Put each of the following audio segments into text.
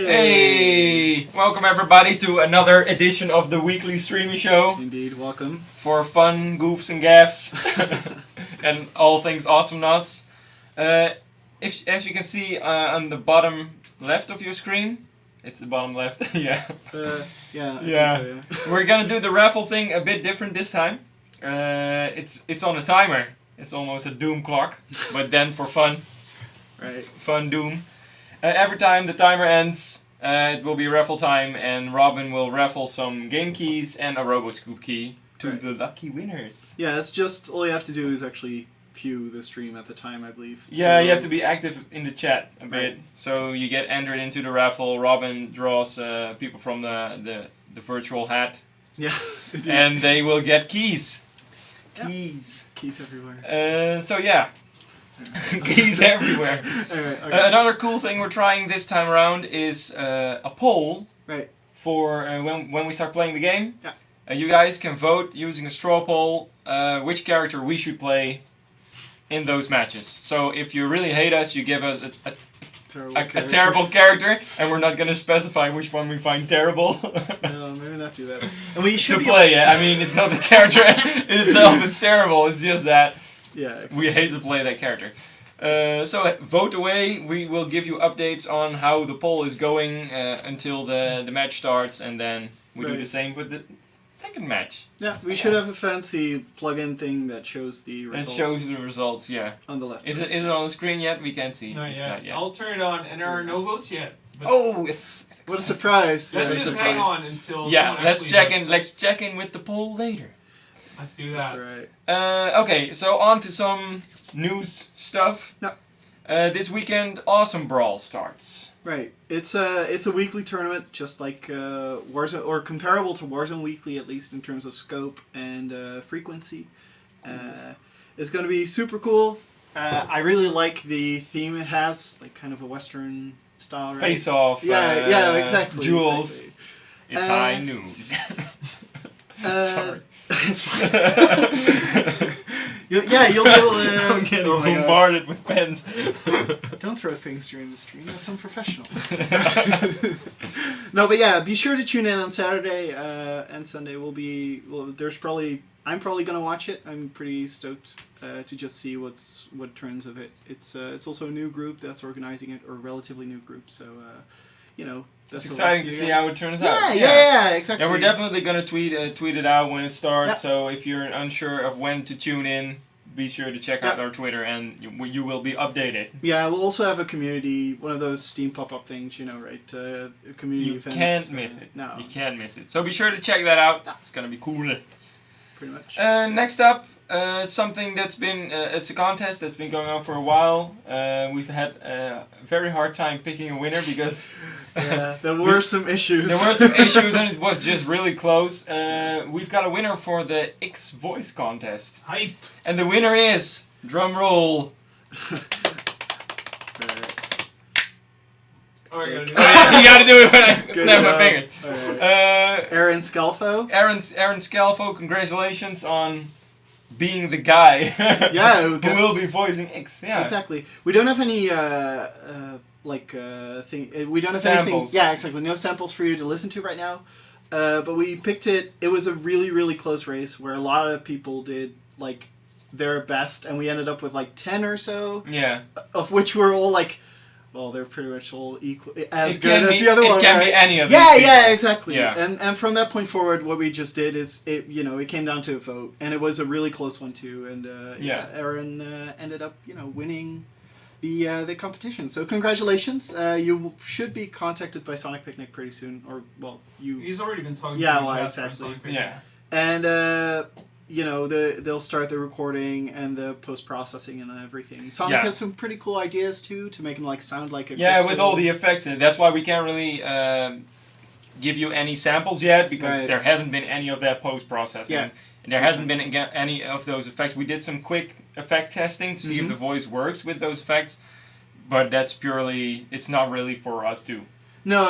Hey! Welcome everybody to another edition of the weekly Streamisho. Indeed, welcome. For fun, goofs and gaffs, and all things awesome nuts. As you can see on the bottom left of your screen, it's the bottom left, yeah. Yeah. Yeah. We're gonna do the raffle thing a bit different this time. It's on a timer. It's almost a doom clock, but then for fun. Right. Fun doom. Every time the timer ends, it will be raffle time, and Robin will raffle some game keys and a RoboScoop key to the lucky winners. Yeah, it's just all you have to do is actually view the stream at the time, I believe. Yeah, so, you have to be active in the chat a bit, right. So you get entered into the raffle. Robin draws people from the virtual hat. Yeah. Indeed. And they will get keys. Yeah. Keys everywhere. So yeah. Keys everywhere. Okay. Another cool thing we're trying this time around is a poll. Right. For when we start playing the game. Yeah. You guys can vote using a straw poll which character we should play in those matches. So if you really hate us, you give us a terrible character, and we're not going to specify which one we find terrible. No, maybe not do that. And we should to play it. I mean, it's not the character in itself is terrible. It's just that. Yeah, exactly. We hate to play that character. So vote away. We will give you updates on how the poll is going until the match starts, and then we do the same with the second match. Yeah, we should have a fancy plug-in thing that shows the results. It shows the results, yeah. On the left. Is it on the screen yet? We can't see. Not yet. Not yet. I'll turn it on, and there are no votes yet. Oh, it's what a surprise! Let's Yeah, just surprise. hang on until yeah. someone actually votes. Let's check in with the poll later. Let's do that. That's right. Okay, so on to some news stuff. No. This weekend, Awesome Brawl starts. Right. It's a weekly tournament, just like Warzone, or comparable to Warzone Weekly, at least in terms of scope and frequency. It's going to be super cool. I really like the theme it has, like kind of a Western style, right? Face off. Yeah, exactly. Duels. Exactly. It's high noon. Sorry. It's fine. You'll be able to... I'm getting bombarded with pens. Don't throw things during the stream. That's unprofessional. No, but yeah, be sure to tune in on Saturday and Sunday. I'm probably gonna watch it. I'm pretty stoked to just see what turns of it. It's also a new group that's organizing it, or a relatively new group. So It's that's exciting to see how it turns out. Yeah, exactly. And we're definitely gonna tweet it out when it starts. Yeah. So if you're unsure of when to tune in, be sure to check out our Twitter, and you will be updated. Yeah, we'll also have a community, one of those Steam pop-up things, right? Community events. You can't miss it. No. You can't miss it. So be sure to check that out. It's gonna be cool. Pretty much. Next up, something that's been it's a contest that's been going on for a while. We've had a very hard time picking a winner because. Yeah, there were some issues. There were some issues, and it was just really close. We've got a winner for the X Voice contest. Hype! And the winner is, drum roll. Oh, I gotta do Oh, yeah, you gotta do it when I snap my fingers. Right. Aaron Scalfo. Aaron Scalfo, congratulations on being the guy Yeah, who will be voicing X. Yeah, exactly. We don't have any we don't have samples. anything. Yeah, exactly. No samples for you to listen to right now. But we picked it. It was a really, really close race where a lot of people did like their best, and we ended up with like 10 or so. Yeah. Of which were all like, well, they're pretty much all equal, as It good can as be- the other it one. can right? be any of Yeah, these yeah, people. exactly. Yeah. And from that point forward, what we just did is it came down to a vote, and it was a really close one too. And Aaron ended up winning the competition. So congratulations. You should be contacted by Sonic Picnic pretty soon, or well, you. He's already been talking Yeah, to well, Jasper on exactly. Sonic Picnic. Yeah. And they'll start the recording and the post-processing and everything. Sonic has some pretty cool ideas too to make him sound like a crystal. with all the effects in it. That's why we can't really give you any samples yet, because there hasn't been any of that post-processing. Yeah. And there hasn't been any of those effects. We did some quick effect testing to see if the voice works with those effects, but that's purely, it's not really for us to No.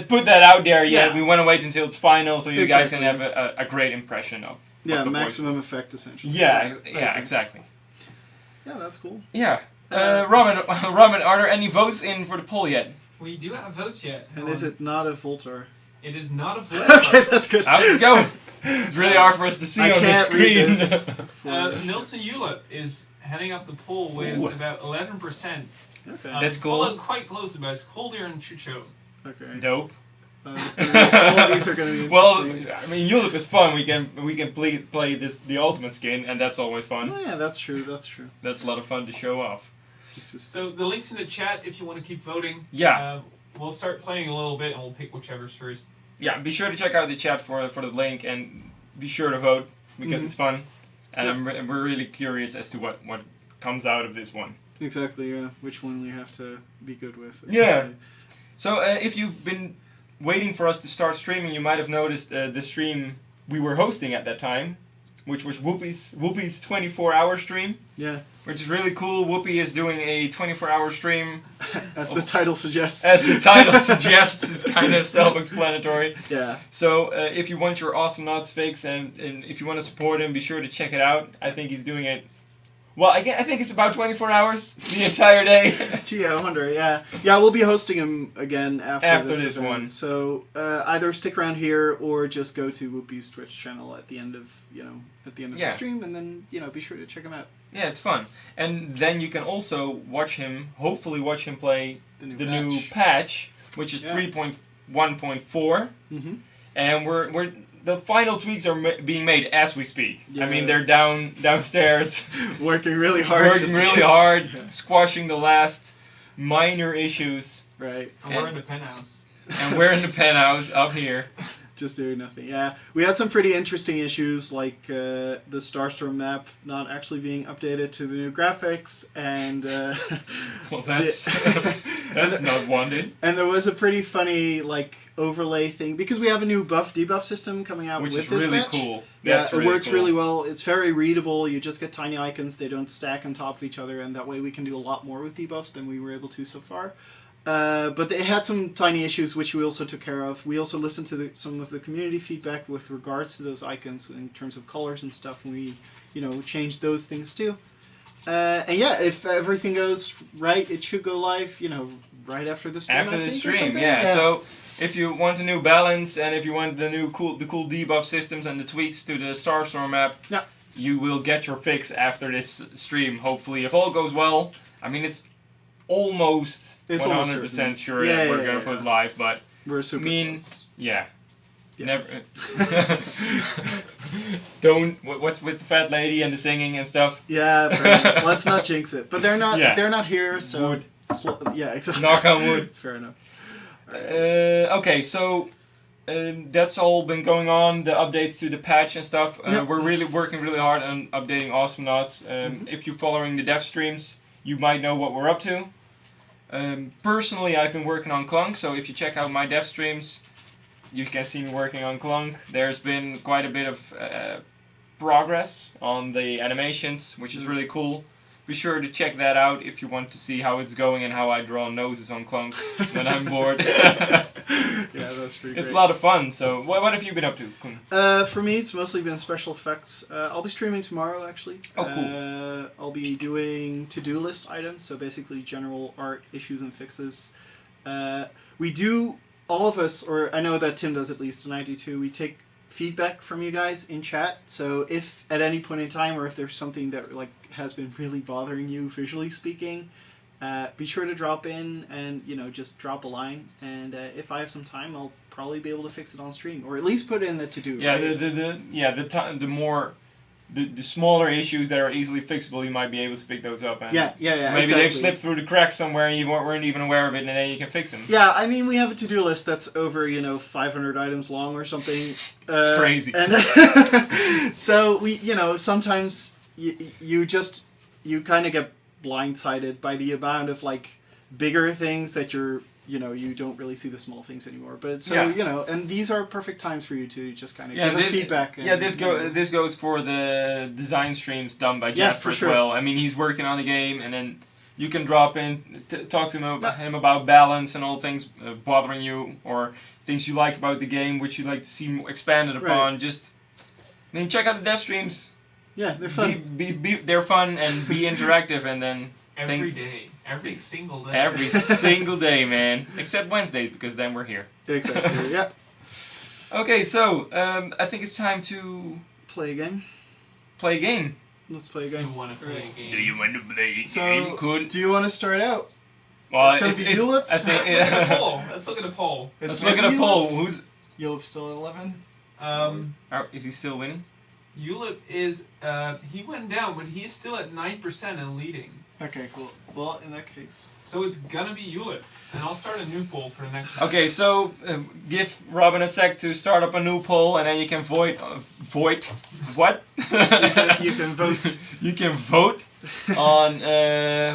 put that out there yet. Yeah. We want to wait until it's final so you guys can Exactly. have a great impression of what the maximum effect essentially. voice. Yeah, Okay. exactly. Yeah, that's cool. Yeah. Robin, are there any votes in for the poll yet? We do have votes yet. And is it not a Voltar? It is not a vote. Okay, that's good. How's it going? It's really hard for us to see I on the can't read screen. this. Nilsson Ulip is heading up the poll with Ooh. about 11%. Okay. That's cool. Followed quite close to us, Colder and Chucho. Okay. Dope. It's gonna be, all of these are going to be Well, interesting. I mean, Ulip is fun. We can play the ultimate skin, and that's always fun. Oh yeah, that's true. That's true. That's a lot of fun to show off. So the link's in the chat if you want to keep voting. Yeah. We'll start playing a little bit and we'll pick whichever's first. Yeah, be sure to check out the chat for the link, and be sure to vote because it's fun, and we're really curious as to what comes out of this one. Exactly. Yeah. Which one we have to be good with? Yeah. essentially. So if you've been waiting for us to start streaming, you might have noticed the stream we were hosting at that time, which was Whoopi's 24-hour stream. Yeah. Which is really cool. Whoopi is doing a 24-hour stream. As the title suggests. As the title suggests, it's kind of self-explanatory. Yeah. So if you want your Awesome Nuts fix and if you want to support him, be sure to check it out. I think he's doing it. Well, I think it's about 24 hours the entire day. Gee, I wonder. Yeah. Yeah, we'll be hosting him again after this event. one. So either stick around here or just go to Whoopi's Twitch channel at the end of the stream, and then be sure to check him out. Yeah, it's fun. And then you can also hopefully watch him play the new patch, which is 3.1.4. Mm-hmm. And the final tweaks are being made as we speak. Yeah. I mean, they're downstairs, Working really hard. squashing the last minor issues. Right. And we're in the penthouse. And we're in the penthouse up here. Just doing nothing. Yeah, we had some pretty interesting issues, like the Starstorm map not actually being updated to the new graphics, and well, that's not wanted. And there was a pretty funny overlay thing because we have a new buff-debuff system coming out, which with is this really patch. cool. Yeah, it works cool. really well. It's very readable. You just get tiny icons; they don't stack on top of each other, and that way we can do a lot more with debuffs than we were able to so far. But they had some tiny issues which we also took care of. We also listened to some of the community feedback with regards to those icons in terms of colors and stuff, and we, changed those things too. And yeah, if everything goes right, it should go live, right after the stream. After the stream, yeah. So if you want a new balance and if you want the cool debuff systems and the tweaks to the Starstorm map, you will get your fix after this stream. Hopefully, if all goes well. I mean, it's almost 100% sure that we're gonna put live, but we're super close. Yeah. Never. Don't. What's with the fat lady and the singing and stuff? Yeah, let's not jinx it. But they're not. Yeah. They're not here, so. Wood. Yeah, exactly. Knock on wood. Fair enough. Okay, so that's all been going on. The updates to the patch and stuff. We're really working really hard on updating Awesome Nuts. If you're following the dev streams, you might know what we're up to. Personally, I've been working on Clunk, so if you check out my dev streams, you can see me working on Clunk. There's been quite a bit of progress on the animations, which is really cool. Be sure to check that out if you want to see how it's going and how I draw noses on Clunk when I'm bored. Yeah, that's pretty It's great. a lot of fun, so what have you been up to, Koen? For me, it's mostly been special effects. I'll be streaming tomorrow, actually. Oh, cool. I'll be doing to-do list items, so basically general art issues and fixes. We do, all of us, or I know that Tim does at least, and I do too, we take feedback from you guys in chat. So if at any point in time, or if there's something that has been really bothering you, visually speaking, be sure to drop in and just drop a line. And if I have some time, I'll probably be able to fix it on stream, or at least put it in the to-do. Yeah, right? the smaller issues that are easily fixable, you might be able to pick those up. And Yeah. maybe exactly. they've slipped through the cracks somewhere and you weren't even aware of it, and then you can fix them. Yeah, I mean, we have a to-do list that's over 500 items long or something. It's crazy. And so we sometimes you kind of get blindsided by the amount of bigger things that you don't really see the small things anymore. But it's and these are perfect times for you to just kind of give us feedback. This goes for the design streams done by Jasper as well. I mean, he's working on the game, and then you can drop in, talk to him about balance and all things bothering you, or things you like about the game, which you'd like to see expanded upon. Right. Check out the dev streams. Yeah, they're fun. They're fun and be interactive, and then every day. Every single day. Every single day, man. Except Wednesdays, because then we're here. Exactly. Yeah. Okay, so I think it's time to Play a game. play a game. Let's play a You game. want to play a game? Do you want to play a So, game? Cool. do you want to start out? Well, it's gonna be Julep. I think. Let's look at the poll. Let's look at the poll. Let's look at a poll. Who's? Yulep's still at 11. Is he still winning? Julep is, he went down, but he's still at 9% and leading. Okay, cool. Well, in that case. So it's gonna be Julep. And I'll start a new poll for the next one. Okay, so give Robin a sec to start up a new poll, and then you can vote. What? You can vote. You can vote on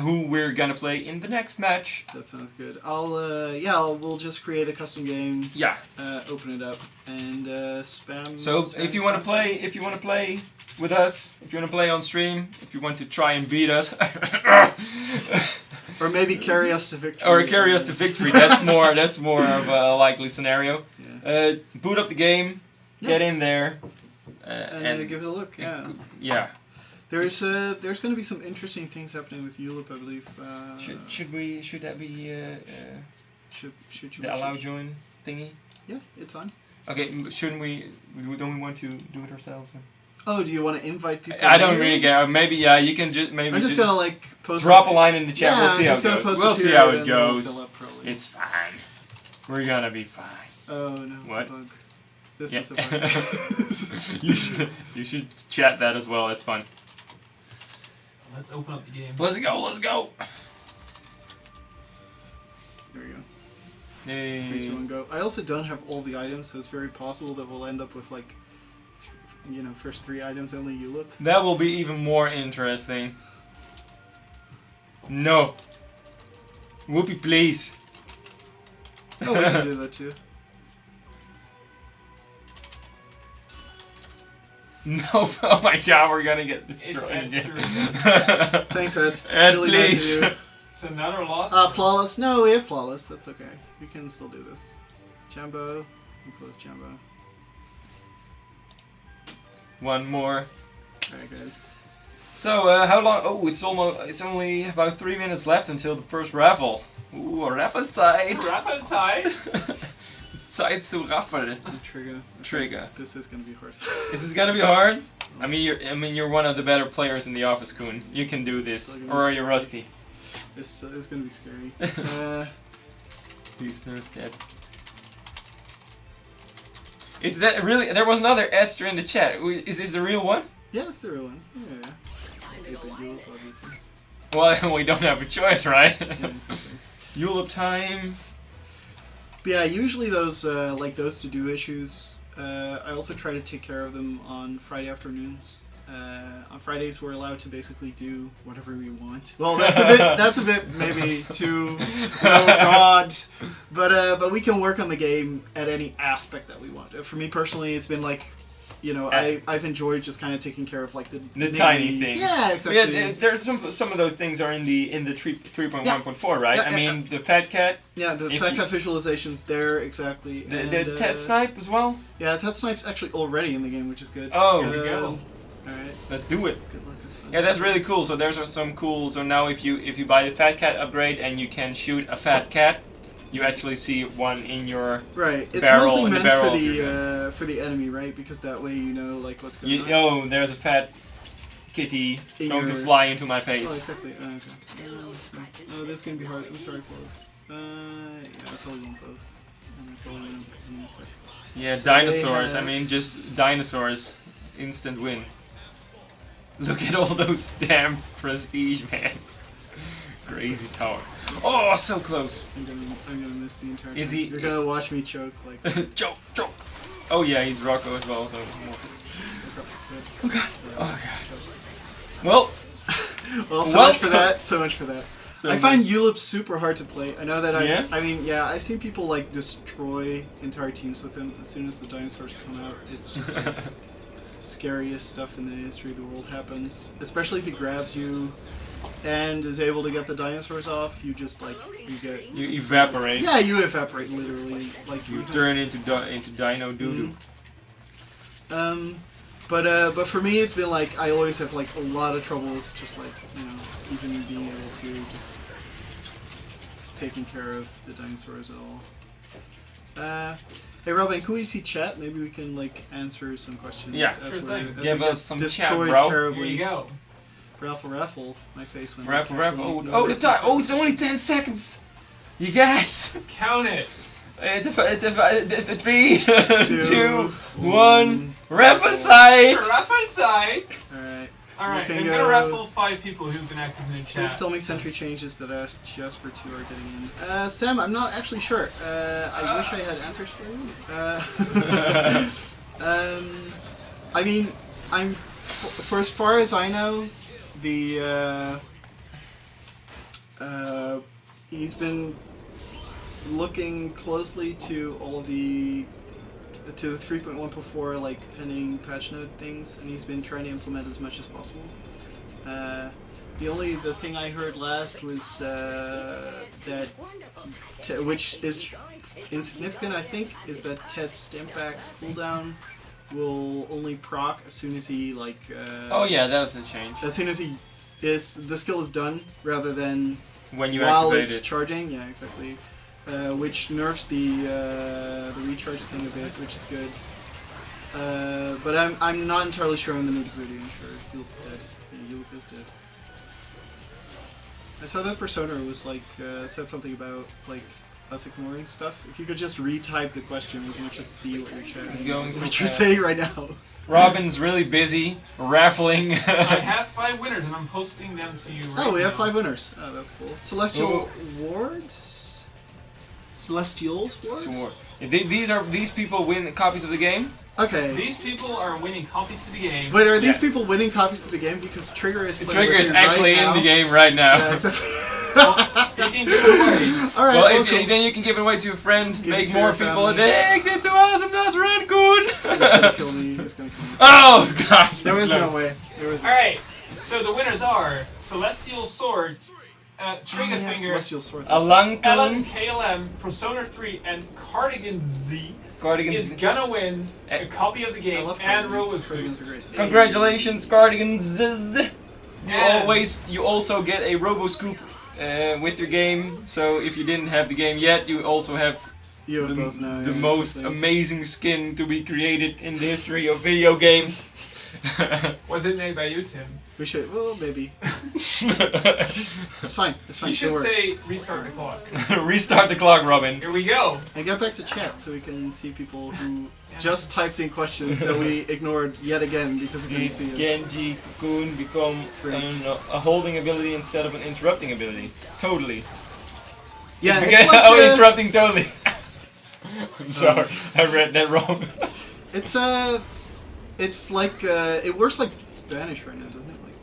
who we're gonna play in the next match. That sounds good. We'll just create a custom game. Yeah. Open it up and spam. So spam, if you want to spam. play with us, if you want to play on stream, if you want to try and beat us, or maybe carry us to victory. or carry us to victory, that's more of a likely scenario. Yeah. Boot up the game, get in there, and give it a look. Yeah. Yeah. There's going to be some interesting things happening with Julep, I believe. Should that be Should you the allow join thingy? Yeah, it's on. Okay, don't we want to do it ourselves? Oh, do you want to invite people? I don't really care. Maybe you can just I'm just gonna like post. drop a line in the chat. Yeah, We'll see I'm how just it gonna goes. post We'll a see period how it and then it'll goes. fill up probably. It's fine. We're gonna be fine. Oh no! What? Bug. This Yeah. is a bug. you should chat that as well. It's fun. Let's open up the game. Let's go. Let's go. There we go. Hey. 3, 2, 1, go. I also don't have all the items, so it's very possible that we'll end up with like, first 3 items only Julep. That will be even more interesting. No. Whoopee, please. Oh, we can do that too. No, oh my god, we're gonna get destroyed It's again. Thanks, Ed. Ed, really please. Nice of It's another loss. you. Flawless. No, we have flawless. That's okay. We can still do this. Jambo. We close Jambo. One more. Alright, guys. So, how long? Oh, it's only about 3 minutes left until the first raffle. Ooh, a raffle side. Raffle side. Side to raffle. Trigger. Trigger. This is gonna be hard. Is this gonna be hard? I mean, you're one of the better players in the office, Koen. You can do this. Or are you rusty? It's gonna be scary. Please nerf that. Is that really? There was another Edster in the chat. Is this the real one? Yeah, it's the real one. Yeah. Julep, obviously. Well, we don't have a choice, right? Yeah, it's okay. Julep time. But yeah, usually those those to-do issues, I also try to take care of them on Friday afternoons. On Fridays, we're allowed to basically do whatever we want. Well, that's a bit maybe too broad, but we can work on the game at any aspect that we want. For me personally, it's been like, I've enjoyed just kind of taking care of like the tiny things. Yeah, exactly. Yeah, there's some of those things are in the 3.1.4, right? Yeah, I mean, the fat cat. Yeah, the fat cat visualizations there, exactly. The Ted Snipe as well. Yeah, Ted Snipe's actually already in the game, which is good. Oh, there we go. Alright. Let's do it. Good luck with fun. Yeah, that's really cool. So there's some cool. So now if you buy the fat cat upgrade and you can shoot a fat cat, you actually see one in your right. It's barrel, mostly in the meant barrel for the enemy, right? Because that way you know like what's going on. Oh, there's a fat kitty going to fly into my face. Oh, exactly. Oh, okay. Oh, this is gonna be hard. I'm sorry, folks. Yeah, I probably want both. Yeah, So dinosaurs. they I mean, just dinosaurs. Instant win. Look at all those damn prestige, man. It's crazy tower. Oh, so close. I'm gonna miss the entire. Is time. he? You're gonna watch me choke like. Choke. Oh yeah, he's Rocco as well. So. Oh god. Oh god. Well. Well, so much for that. So much for that. So I find Julep super hard to play. I know that Yeah? I've seen people like destroy entire teams with him. As soon as the dinosaurs come out, it's just like, scariest stuff in the history of the world happens. Especially if he grabs you and is able to get the dinosaurs off, you just like you evaporate. Yeah, you evaporate literally. Like You turn into dino doo doo. But for me, it's been like I always have like a lot of trouble with just like even being able to just taking care of the dinosaurs at all. Hey Robin, can we see chat? Maybe we can like answer some questions. Yeah, as sure we're- thing. as Give we us get some chat, destroyed bro. Here terribly. you go. Raffle, my face went. Raffle. Oh, No, oh, the time. Oh, it's only 10 seconds. You guys. Count it. It's a 3, 2, Two, 1. Raffle side. Raffle side. Alright. Alright, can I'm go- gonna raffle 5 people who've been active in the Please chat. still make sentry changes that Jasper 2 are getting in. Sam, I'm not actually sure. I wish I had answers for you. I mean, for as far as I know, he's been looking closely to all of the 3.1.4 like pending patch note things, and he's been trying to implement as much as possible. The thing I heard last was that, which is insignificant, I think, is that Ted's Stimpak's cooldown will only proc as soon as he like. Oh yeah, that was a change. As soon as the skill is done, rather than When you while activate it's it. charging. Yeah, exactly. Which nerfs the recharge thing a bit, which is good. But I'm not entirely sure on the nitty-gritty. I'm sure Yulka's dead. Yeah, Yulka's dead. I saw that Persona was like said something about like us ignoring stuff. If you could just retype the question, we can actually see what you're chatting. Going so what you're fast. saying right now. Robin's really busy raffling. I have 5 winners and I'm posting them to you right Oh, we have now. 5 winners. Oh, that's cool. Celestial Wards? Celestials Wards? Sword. These people win copies of the game. Okay. These people are winning copies to the game. Wait, are these Yeah. people winning copies of the game? Because Trigger is playing Trigger with is you actually right in now. the game right now. Yeah, exactly. You can give it away. Alright, Well, well, if cool. then you can give it away to a friend, Give make it to more your people family. addicted to us, and that's really good. It's gonna kill me. It's gonna kill me. Oh god! so There was no close. way. There was no Alright, so the winners are Celestial Sword, Trigger Oh, yeah, Finger, Celestial Sword. Alan Alan KLM, Persona 3, and Cardigan Z Cardigans. is gonna win a copy of the I game love and cardigans. Roa's Cardigans are great. Congratulations, Cardigans! And- You also get a RoboScoop with your game. So if you didn't have the game yet, you also have You have the, both now. the yeah, most interesting. amazing skin to be created in the history of video games. Was it made by you, Tim? We should. Well, maybe. It's fine. It's fine. You should Don't worry. say restart the clock. Restart the clock, Robin. Here we go. And get back to chat so we can see people who just typed in questions that we ignored yet again because we couldn't Did see it. Genji Cocoon become a holding ability instead of an interrupting ability? Totally. Yeah, Okay, it's like oh, interrupting totally. I'm sorry, I read that wrong. it's like it works like Banish right now, doesn't it? Like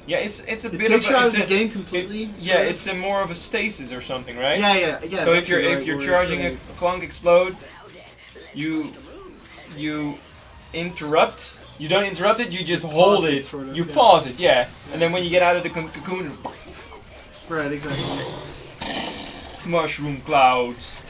Yeah, it's a it bit takes of you a, out of it's the a- game completely. Yeah, sort of. it's a more of a stasis or something, right? yeah. So that's if you're the if right you're word, charging right. a clunk explode, you interrupt. You don't interrupt it. You just hold pause it, it. sort of, You yeah. pause it, yeah. And then when you get out of the cocoon, Right, exactly. mushroom clouds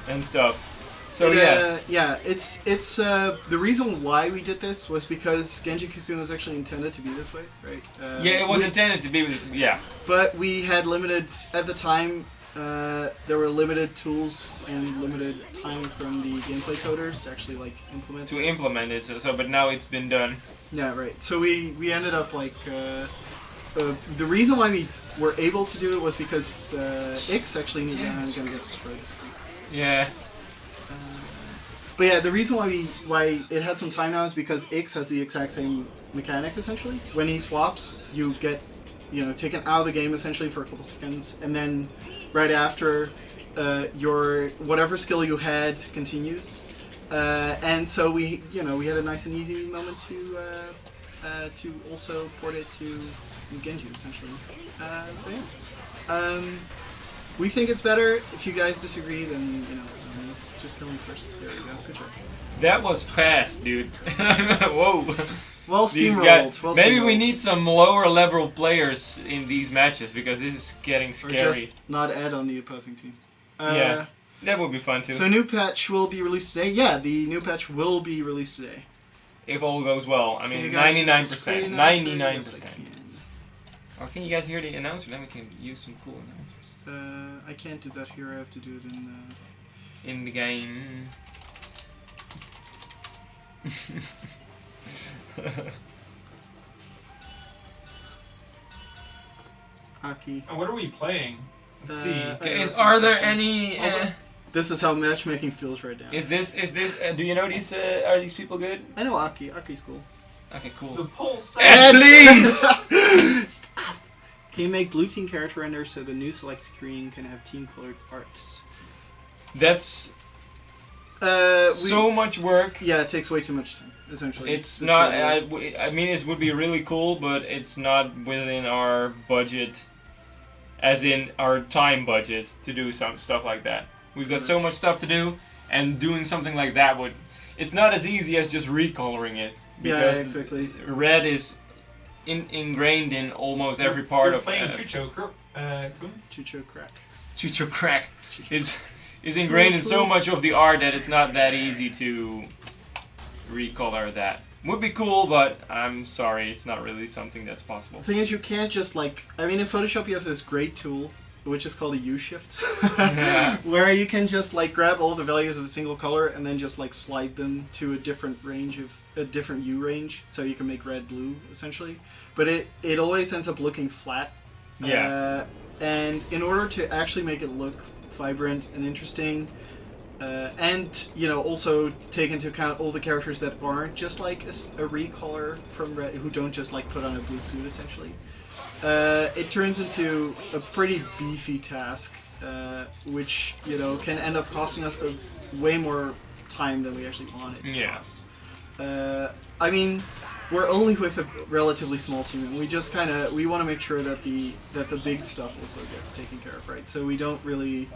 and stuff. So It's the reason why we did this was because Genji Cocoon was actually intended to be this way, right? Yeah, it was intended to be. Yeah. But we had limited at the time. There were limited tools and limited time from the gameplay coders to actually like implement. To this. implement it. So but now it's been done. Yeah, right. So we ended up like the reason why we were able to do it was because X actually knew that I was gonna get destroyed this week. Yeah. But yeah, the reason why it had some time now is because X has the exact same mechanic essentially. When he swaps, you get taken out of the game essentially for a couple seconds, and then right after your whatever skill you had continues. And so we had a nice and easy moment to also port it to Genji essentially. So yeah, we think it's better. If you guys disagree, then just kill me first. There we go. Good job. That was fast, dude. Whoa. Well These steamrolled. guys- Well maybe we steamrolled. need some lower level players in these matches because this is getting Or scary. just not add on the opposing team. Yeah. That would be fun too. So new patch will be released today. Yeah, the new patch will be released today. If all goes well. I Can you mean, guys 99%. use the screen announcer? 99%. Yes, I can. Or can you guys hear the announcer? Then we can use some cool announcers. I can't do that here. I have to do it in the game. Aki. And what are we playing? Let's see. Are there any? This is how matchmaking feels right now. Is this? Do you know these? Are these people good? I know Aki. Aki's cool. Okay, cool. The poll says. And please. Stop. Can you make blue team character render so the new select screen can have team colored arts? That's so much work. Yeah, it takes way too much time. Essentially, it's not. I mean, it would be really cool, but it's not within our budget, as in our time budget, to do some stuff like that. We've got so much stuff to do, and doing something like that would. It's not as easy as just recoloring it. Yeah, exactly. Red is ingrained in almost every part of. Playing Chucho Crack. Chucho Crack is ingrained in so much of the art that it's not that easy to recolor that. Would be cool, but I'm sorry, it's not really something that's possible. The thing is, you can't just like. I mean, in Photoshop, you have this great tool, which is called a U-shift, where you can just like grab all the values of a single color and then just like slide them to a different range of a different U range, so you can make red, blue, essentially. But it always ends up looking flat. Yeah. And in order to actually make it look vibrant and interesting, and also take into account all the characters that aren't just like a recolor from Red, who don't just like put on a blue suit, essentially. It turns into a pretty beefy task, which can end up costing us way more time than we actually wanted to cost. I mean, we're only with a relatively small team, and we just we want to make sure that the big stuff also gets taken care of, right? So we don't really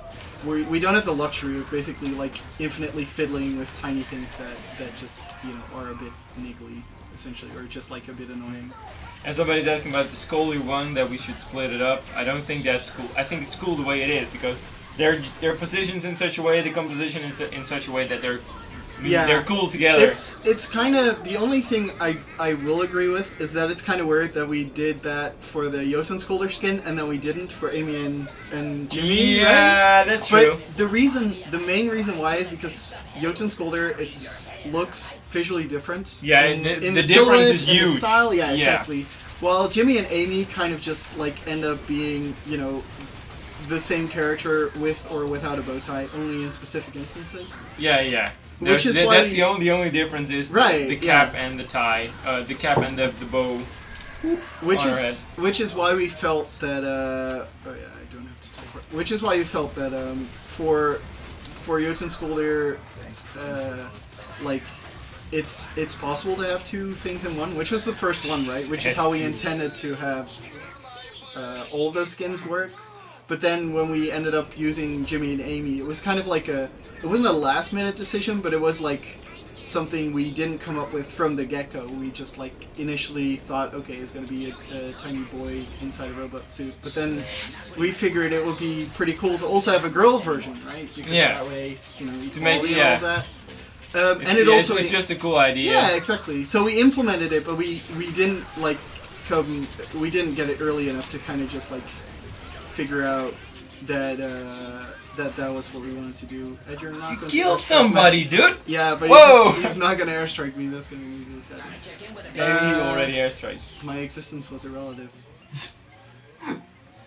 we don't have the luxury of basically like infinitely fiddling with tiny things that just are a bit niggly, essentially, or just like a bit annoying. And somebody's asking about the Scully one, that we should split it up. I don't think that's cool. I think it's cool the way it is, because they're positioned in such a way, the composition is in such a way that they're cool together. It's kind of the only thing I will agree with is that it's kind of weird that we did that for the Jotun Skolder skin and then we didn't for Amy and Jimmy. Yeah, right? That's true. But the main reason why is because Jotun Skolder looks visually different. Yeah, in the difference is huge. The style, yeah, exactly. While Jimmy and Amy kind of just like end up being the same character with or without a bow tie, only in specific instances. Yeah. Which is why that's the only difference is the cap and the tie, the cap and the bow. Which is why we felt that. I don't have to type it. Which is why we felt that for Jotun Skolder, like it's possible to have two things in one, which was the first one, right? Which is how we intended to have all of those skins work. But then when we ended up using Jimmy and Amy, it was kind of like it wasn't a last minute decision, but it was like something we didn't come up with from the get-go. We just like initially thought, okay, it's going to be a tiny boy inside a robot suit. But then we figured it would be pretty cool to also have a girl version, right? Because that way, equality and all that. And it's just a cool idea. Yeah, exactly. So we implemented it, but we didn't we didn't get it early enough to kind of just like figure out that that was what we wanted to do. Ed, you're not going to killed somebody, dude. Yeah, but he's not going to airstrike me. That's going to be really sad. Yeah, he already airstrikes. My existence was irrelative.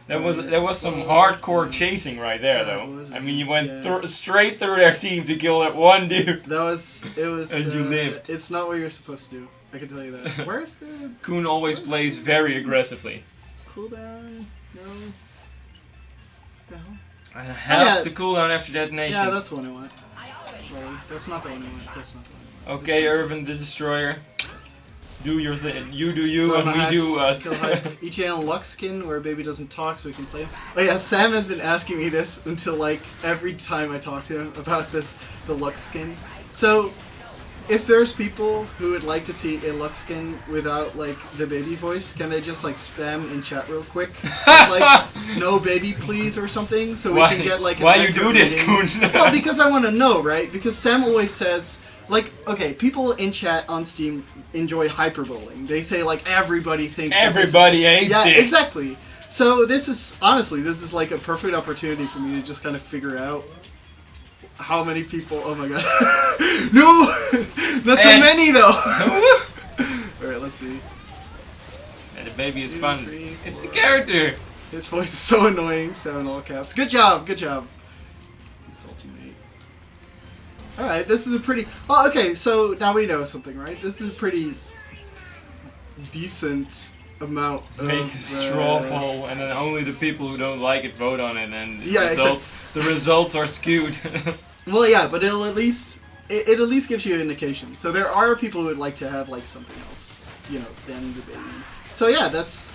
That was some hardcore chasing right there, though. I mean, you went straight through their team to kill that one dude. It was. And you lived. It's not what you're supposed to do. I can tell you that. Where's the? Kuhn always plays very aggressively. Cooldown? No. Half the cooldown after detonation. Yeah, that's the one I want. Sorry, that's not the one I want. That's not the one. Okay, Irvin the Destroyer. Do your thing. You do you, and we do us. ETA on Lux skin where Baby doesn't talk, so we can play him. Oh yeah, Sam has been asking me this until like every time I talk to him about the Lux skin. So, if there's people who would like to see a Lux skin without like the baby voice, can they just like spam in chat real quick? Like, no baby please or something, so we can get like an why you do this, Kuhn? Well, because I want to know, right? Because Sam always says, like, okay, people in chat on Steam enjoy hyperboling. They say like everybody thinks everybody hates this. Yeah, this. exactly. So this is honestly, this is like a perfect opportunity for me to just kind of figure out how many people. Oh my god! No, not so many though. All right, let's see. And the baby is fun. It's the character. His voice is so annoying. 7 all caps. Good job. Good job. Insulting me. All right, this is a pretty. Oh, okay. So now we know something, right? This is a pretty decent amount of Make a straw poll, and then only the people who don't like it vote on it, and yeah, the results are skewed. Well, yeah, but it'll at least it at least gives you an indication. So there are people who would like to have like something else, you know, than the baby. So yeah, that's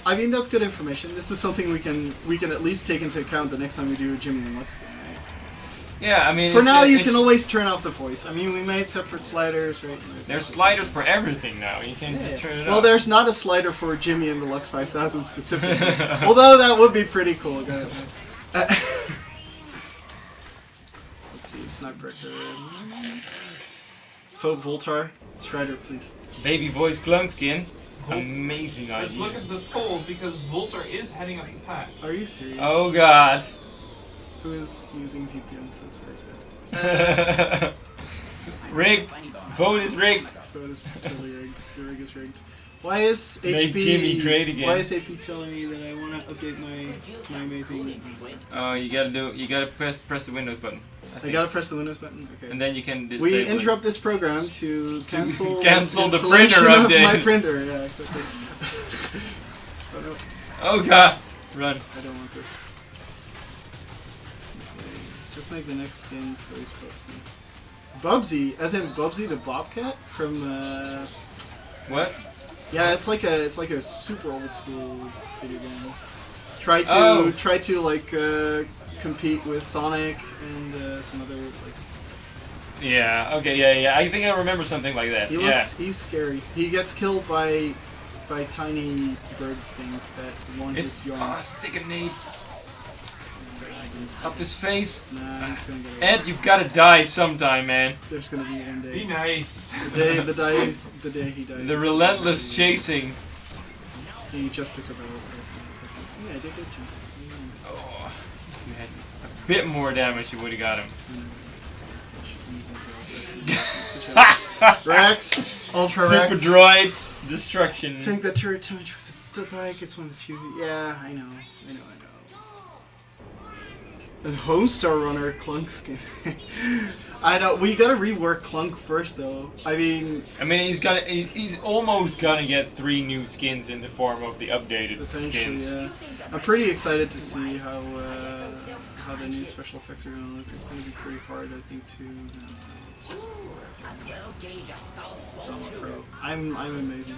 good information. This is something we can at least take into account the next time we do a Jimmy and Lux game. Right? Yeah, I mean. For now, you can always turn off the voice. I mean, we made separate sliders, right? There's sliders for everything now. You can't just turn it off. Well, there's not a slider for Jimmy and the Lux 5000 specifically. Although that would be pretty cool. Let's see, Sniper. Vote Voltar. Strider, please. Baby voice clone skin. Amazing idea. Let's look at the polls because Voltar is heading up the pack. Are you serious? Oh god. Who is using VPN, so that's very sad. Rigged. Vote is rigged. Vote is totally rigged. The rig is rigged. Why is Make HP... Jimmy great again. Why is AP telling me that I want to update my amazing... Oh, you gotta press the Windows button. I gotta press the Windows button? Okay. And then you can disable We interrupt this program to cancel the installation printer of update. my printer. Yeah, exactly. Oh no. Oh god. Run. I don't want this. Just make the next skins voice Bubsy. Bubsy, as in Bubsy the Bobcat from What? yeah, it's like a super old school video game. Try to like compete with Sonic and some other like. Yeah. Okay. Yeah. I think I remember something like that. He's scary. He gets killed by tiny bird things that want his yarn. Stick a nade up his face. Nah, he's gonna get Ed, you've gotta die sometime, man. There's gonna be one day. Be nice. The day he dies. The relentless chasing. He just picks up a rope. Yeah, I did get you. Oh, if you had a bit more damage, you would have got him. Wrecked. Ultra Super wrecked. droid destruction. Take that turret damage with the bike. It's one of the few. Yeah, I know. A Homestar Runner Clunk skin. I know. We gotta rework Clunk first, though. I mean, he's almost gonna get 3 new skins in the form of the updated essentially, skins. yeah. I'm pretty excited to see how the new special effects are gonna look. It's gonna be pretty hard, I think, to. I'm amazing.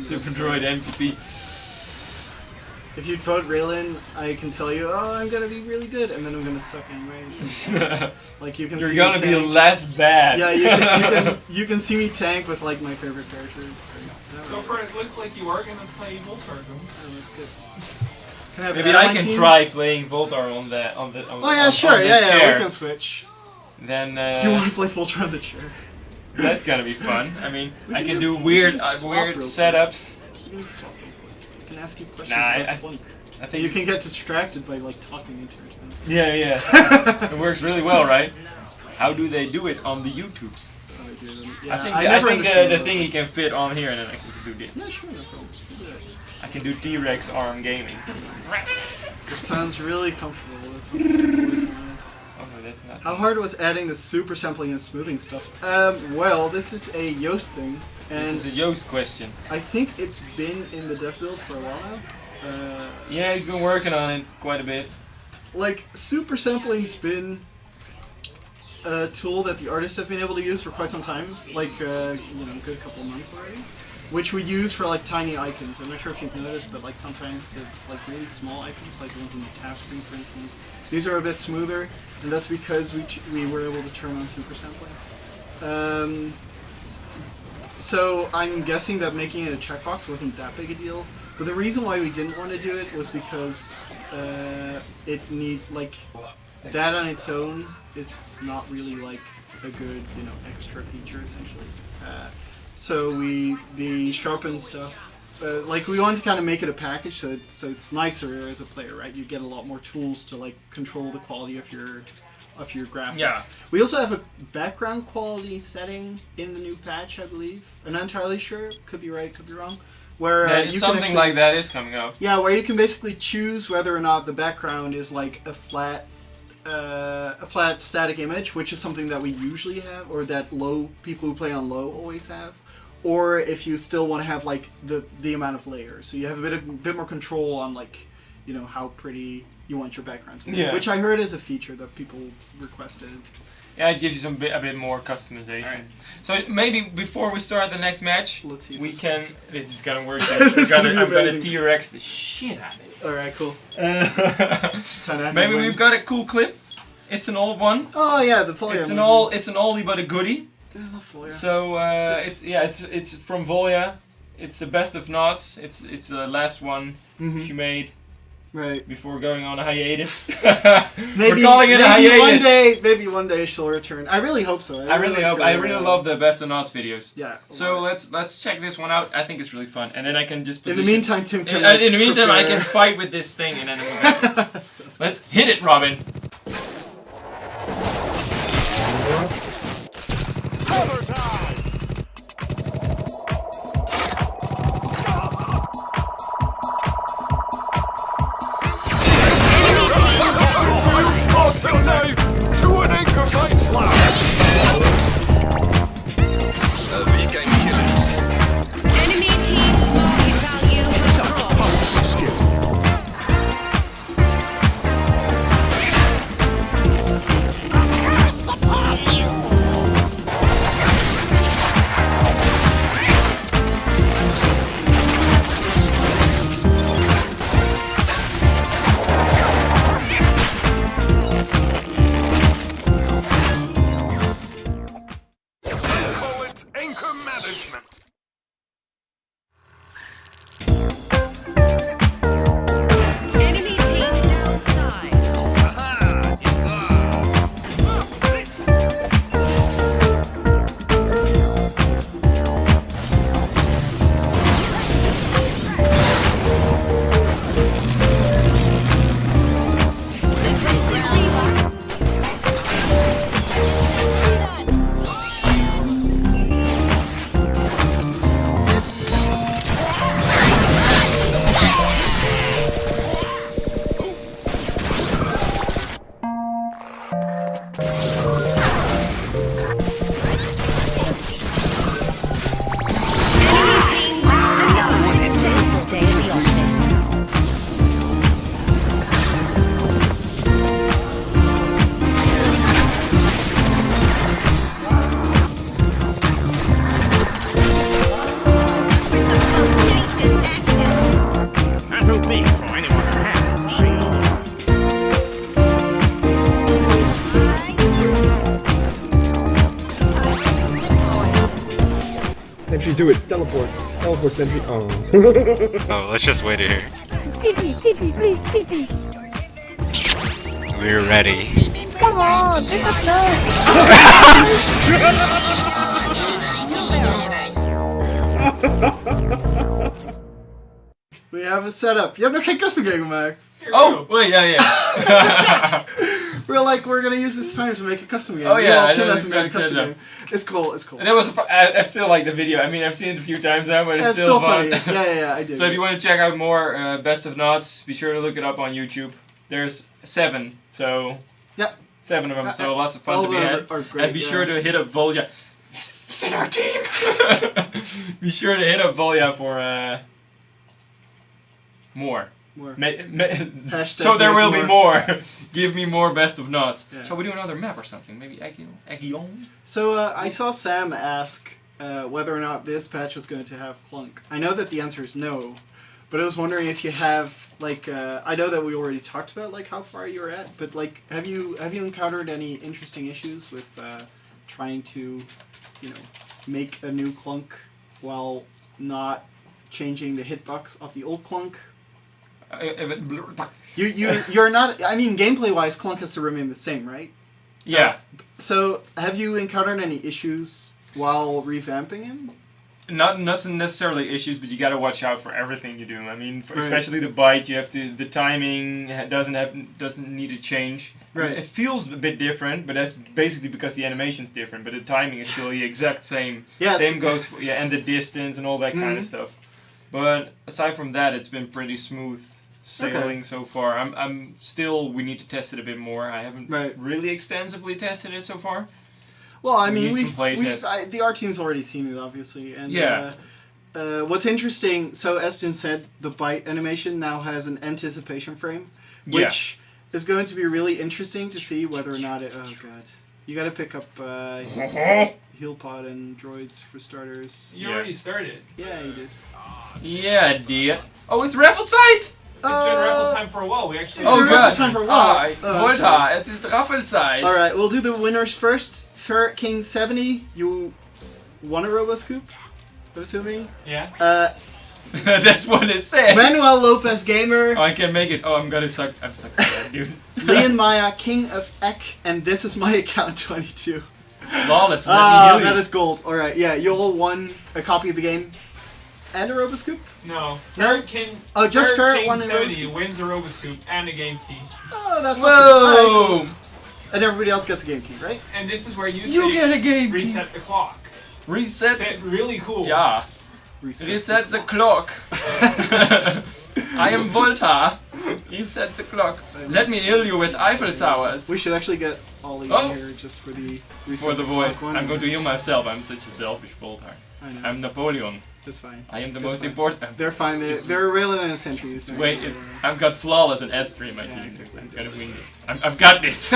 Super Droid MVP. If you vote Raylan, I can tell you, oh, I'm gonna be really good, and then I'm gonna suck anyway. Like you can. You're see gonna me be tank. less bad. Yeah, you can see me tank with like my favorite characters. So far, it looks like you are gonna play Voltar. Oh, that's good. Maybe I can try playing Voltar on the. Oh yeah, sure. Yeah, we can switch. Then. Do you want to play Voltar on the chair? That's gonna be fun. I mean, I can just- do we weird, can swap weird real quick. setups. You can swap real quick. I can ask you questions Nah, about Clunk. I think You can get distracted by like talking into it. Yeah. It works really well, right? How do they do it on the YouTubes? Yeah, I think the thingy can fit on here, and then I can just do this. Yeah, sure, no problem. Do that. I can do T-Rex arm gaming. It sounds really comfortable. That's what I've always wanted. Oh, that's not. How hard was adding the super sampling and smoothing stuff? Well, this is a Yoast thing, and This is a Yoast question. I think it's been in the dev build for a while now. Yeah, he's been working on it quite a bit. Like, super sampling's been a tool that the artists have been able to use for quite some time, like, a good couple of months already, which we use for, like, tiny icons. I'm not sure if you've noticed, but, like, sometimes the, like, really small icons, like the ones on the tab screen, for instance, these are a bit smoother, and that's because we were able to turn on super sampling. So I'm guessing that making it a checkbox wasn't that big a deal. But the reason why we didn't want to do it was because that on its own is not really like a good, extra feature essentially. So the sharpen stuff like we wanted to kind of make it a package, so it's nicer as a player, right? You get a lot more tools to like control the quality of your graphics. Yeah. We also have a background quality setting in the new patch, I believe. I'm not entirely sure. Could be right, could be wrong. Where you something can actually, like that is coming up. Yeah, where you can basically choose whether or not the background is like a flat static image, which is something that we usually have, or that people who play on low always have, or if you still want to have like the amount of layers, so you have a bit more control on like, you know, how pretty you want your background to be. Yeah. Which I heard is a feature that people requested. Yeah, it gives you a bit more customization. Right. So maybe before we start the next match, Let's see if we this can. works. This is gonna work. This is gonna be I'm gonna amazing. T-Rex the shit out of this. All right, cool. Maybe we've got a cool clip. It's an old one. Oh yeah, the Volia. It's an movie. It's an oldie but a goodie. I love Volia. So It's it's from Volia. It's the best of knots. It's the last one she made Right. before going on a hiatus. Maybe, We're calling it a hiatus. Maybe one day she'll return. I really hope so. I really hope. like I her, really love the best of knots videos. Yeah. So let's check this one out. I think it's really fun, and then I can just In position. the meantime, Tim can. In the meantime, I can fight with this thing, and then let's hit it, Robin. Enemy team's market value has dropped. Bullet anchor management. Enemy team downsized. Aha! It's Enemy team downsized. Successful day at the office. That will be for anyone who hasn't seen. Sentry, do it. Teleport. Teleport, Sentry. Oh. Oh, let's just wait here. TP, please, TP. We're ready. Come on, this is no. We have a setup. You have no custom game, Max. Oh wait, yeah. We're gonna use this time to make a custom game. Oh, yeah, I Tim know hasn't it's made a custom good game. It's cool. It's cool. That was. I still like the video. I mean, I've seen it a few times now, but it's It's still still fun. funny. Yeah, I did. So if you want to check out more Best of Knots, be sure to look it up on YouTube. There's 7, so Yep. 7 of them. So lots of fun all to be of them had. are great, And be yeah. sure to hit up Volja. He's in our team. Be sure to hit up Volja for more. More. So there make will be more. more. Give me more Best of Knots. Yeah. Shall we do another map or something? Maybe Agion? So I saw Sam ask whether or not this patch was going to have Clunk. I know that the answer is no, but I was wondering if you have like I know that we already talked about like how far you're at, but like have you encountered any interesting issues with trying to, you know, make a new Clunk while not changing the hitbox of the old Clunk? You're not. I mean, gameplay wise, Clunk has to remain the same, right? Yeah. So, have you encountered any issues while revamping him? not necessarily issues, but you gotta watch out for everything you do. I mean, especially the bite, you have to. The timing doesn't need to change. Right. It feels a bit different, but that's basically because the animation's different. But the timing is still the exact same. Yes. Same goes for, and the distance and all that kind of stuff. But aside from that, it's been pretty smooth sailing so far. I'm still. We need to test it a bit more. I haven't really extensively tested it so far. Well, I mean, the art team's already seen it, obviously, and what's interesting. So Eston said the bite animation now has an anticipation frame, which is going to be really interesting to see whether or not it. Oh god, you got to pick up heal pod and droids for starters. You already started. Yeah, you did. Yeah, I did. Oh, it's Raffle time. It's been Raffle time for a while. We actually. It's been Raffle time for a while. Volta, it is the Raffle time. All right, we'll do the winners first. Ferret King 70, you won a RoboScoop, I'm assuming? Yeah. That's what it says. Manuel Lopez Gamer. Oh, I can make it. Oh, I'm suck so bad, dude. Leon Maya, King of Ek, and this is my account 22. Flawless. That is gold. All right, yeah, you all won a copy of the game and a RoboScoop. No. Ferret King. Oh, just Ferret King won a 70 wins a RoboScoop and a game key. Oh, that's Whoa. awesome. Right. And everybody else gets a game key, right? And this is where you get a game reset the clock. Reset. Set really cool. Yeah. Reset the clock. I am Volta. Reset the clock. Let me heal you with Eiffel Towers. We should actually get Ollie in here just for the reset for the voice. one. I'm going to heal myself. I'm such a selfish Volta. I know. I'm Napoleon. That's fine. I am the most important. They're fine. They're railing in a century. Wait, I've got flawless and ad stream. I think I'm gonna win this. I've got this.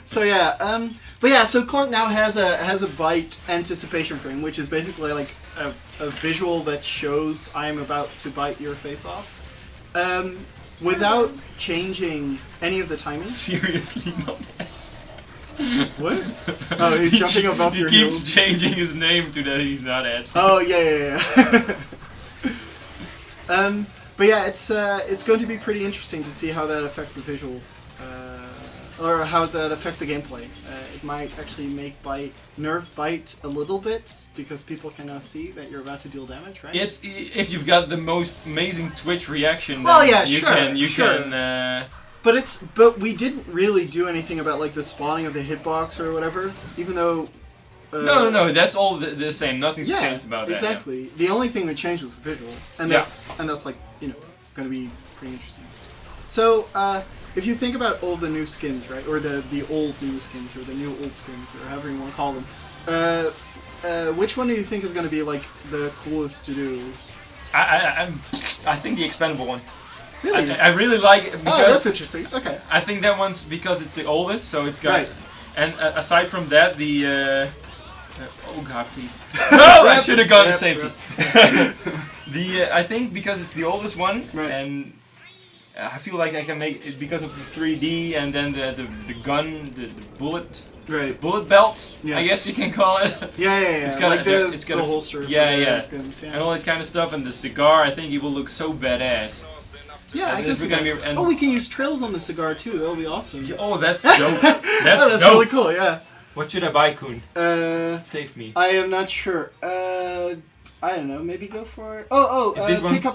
So yeah, but yeah, so Clark now has a bite anticipation frame, which is basically like a visual that shows I am about to bite your face off, without changing any of the timing. Seriously, not that. What? Oh, he's jumping above your heels. He keeps changing his name to that he's not ad. Oh yeah. But yeah, it's going to be pretty interesting to see how that affects the visual, or how that affects the gameplay. It might actually make nerf bite a little bit because people can now see that you're about to deal damage, right? It's if you've got the most amazing Twitch reaction. Well, then yeah, you can. But we didn't really do anything about like the spawning of the hitbox or whatever, even though. No, that's all the same. Nothing's changed about that. Exactly. Yeah. The only thing that changed was the visual, and that's like going to be pretty interesting. So if you think about all the new skins, right, or the old new skins, or the new old skins, or however you want to call them, which one do you think is going to be like the coolest to do? I think the expendable one. Really? I really like it because that's interesting. Okay. I think that one's because it's the oldest, so it's got. Right. And aside from that, the oh god, please! No, I should have gone to safety. I think because it's the oldest one, and I feel like I can make it because of the 3D and then the gun, the bullet. Right. Bullet belt, I guess you can call it. Yeah. It's got the holster. Yeah. Guns, and all that kind of stuff, and the cigar. I think it will look so badass. Yeah, I guess. We can use trails on the cigar too. That'll be awesome. Oh, that's dope. That's dope. Really cool. Yeah. What should I buy, Kun? Save me. I am not sure. I don't know. Maybe go for it. Pick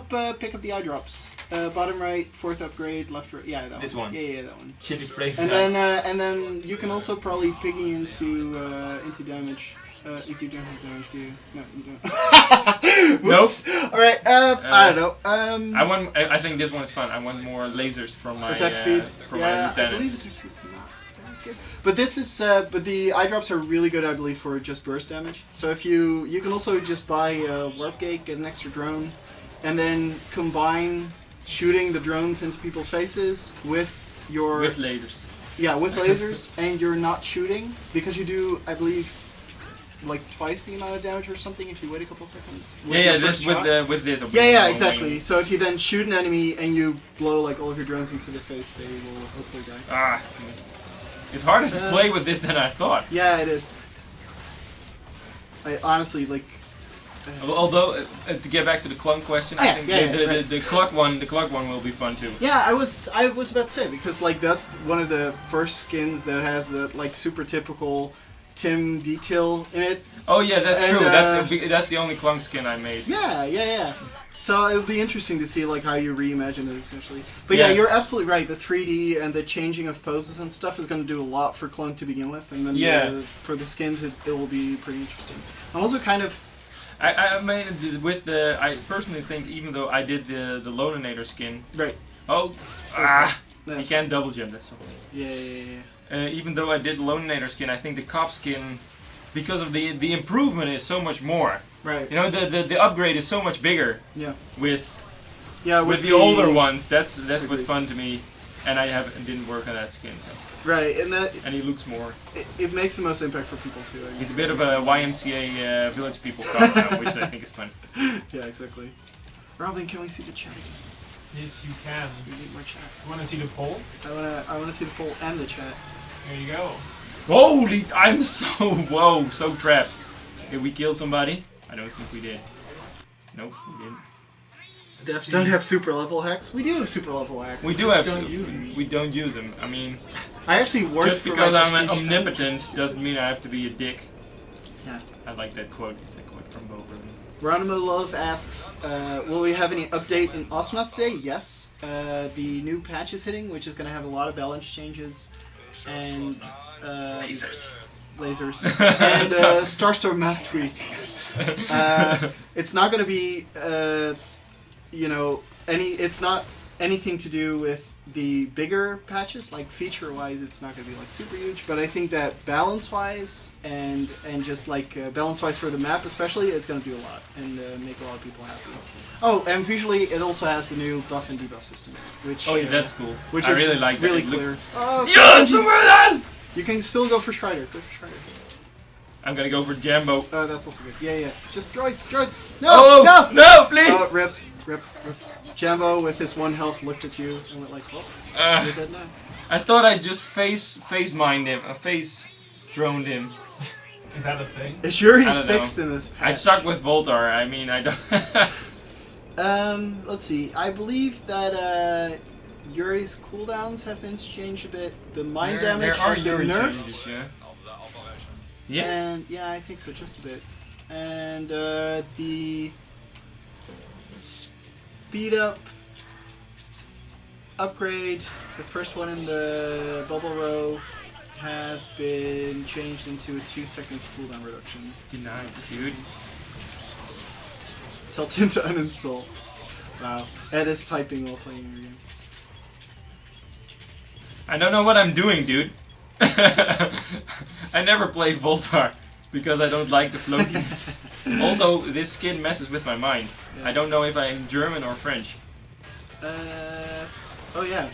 up the eye drops. Bottom right, fourth upgrade, left right. Yeah, that one. This one. Yeah, that one. Chili flavor. And then you can also probably piggy into damage. You don't have damage, do you? No, you don't. Nope. Alright, I don't know. I think this one is fun. I want more lasers from my attack speed. My lieutenants. I believe it's actually not that good. But this is but the eye drops are really good, I believe, for just burst damage. So if you can also just buy a warp gate, get an extra drone, and then combine shooting the drones into people's faces with lasers. Yeah, with lasers, and you're not shooting because you do, I believe, like twice the amount of damage or something if you wait a couple seconds. With this. Yeah, exactly. So if you then shoot an enemy and you blow like all of your drones into their face, they will hopefully die. It's harder to play with this than I thought. Yeah, it is. I honestly like. Although, to get back to the clunk question, I think the clock one will be fun too. Yeah, I was about to say because like that's one of the first skins that has the like super typical Tim detail in it. Oh yeah, that's And, true. That's the only Clunk skin I made. Yeah. So it'll be interesting to see like how you reimagine it essentially. But yeah, you're absolutely right. The 3D and the changing of poses and stuff is going to do a lot for Clunk to begin with, and then for the skins it will be pretty interesting. I'm also kind of. I made it with the. I personally think even though I did the Loninator skin. Right. Oh. You can't double jump. That's so. Yeah. Even though I did the Loninator skin, I think the cop skin, because of the improvement is so much more. Right. You know, the upgrade is so much bigger. Yeah. With the older ones, that's what's fun to me, and didn't work on that skin. So. Right, and he looks more. It makes the most impact for people too. I guess. He's a bit of a YMCA Village People cop now, which I think is fun. Yeah, exactly. Robin, can we see the chat again? Yes, you can. We need more chat. You want to see the poll? I wanna see the poll and the chat. There you go. Holy! I'm so trapped. Did we kill somebody? I don't think we did. Nope, we didn't. Devs don't have super level hacks. We do have super level hacks. We do have. We don't use them. I mean, I actually worked just for because my I'm prestige omnipotent time. doesn't mean I have to be a dick. Yeah. I like that quote. It's a quote from Bo Burnham. Ronimo Love asks, will we have any update in Awesomenauts today? Yes. The new patch is hitting, which is going to have a lot of balance changes and lasers and Starstorm map tweak. It's not going to be it's not anything to do with the bigger patches, like feature-wise, it's not going to be like super huge. But I think that balance-wise and just like balance-wise for the map especially, it's going to do a lot and make a lot of people happy. Oh, and visually, it also has the new buff and debuff system, which that's cool. Which I is really like that. Really It clear. looks- Oh, Yes, we're done! You can still go for Strider. Go for Strider. I'm gonna go for Jambo. That's also good. Yeah. Just droids. No, Oh, no, please! Oh, rip. Jambo with his 1 health looked at you and went like, well, you're dead now. I thought I just face mined him. Face droned him. Is that a thing? It's Yuri I don't fixed know. in this patch. I suck with Voltar. I mean, I don't. Let's see. I believe that Yuri's cooldowns have been changed a bit. The mine damage there are has been Yuri nerfed. changes, yeah. And yeah, I think so, just a bit. And the speed up upgrade, the first one in the bubble row, has been changed into a 2 seconds cooldown reduction. Nice, dude. Tell Tim to uninstall. Wow. Ed is typing while playing your game. I don't know what I'm doing, dude. I never play Voltar because I don't like the floatiness. Also, this skin messes with my mind. Yeah. I don't know if I'm German or French. Oh yeah.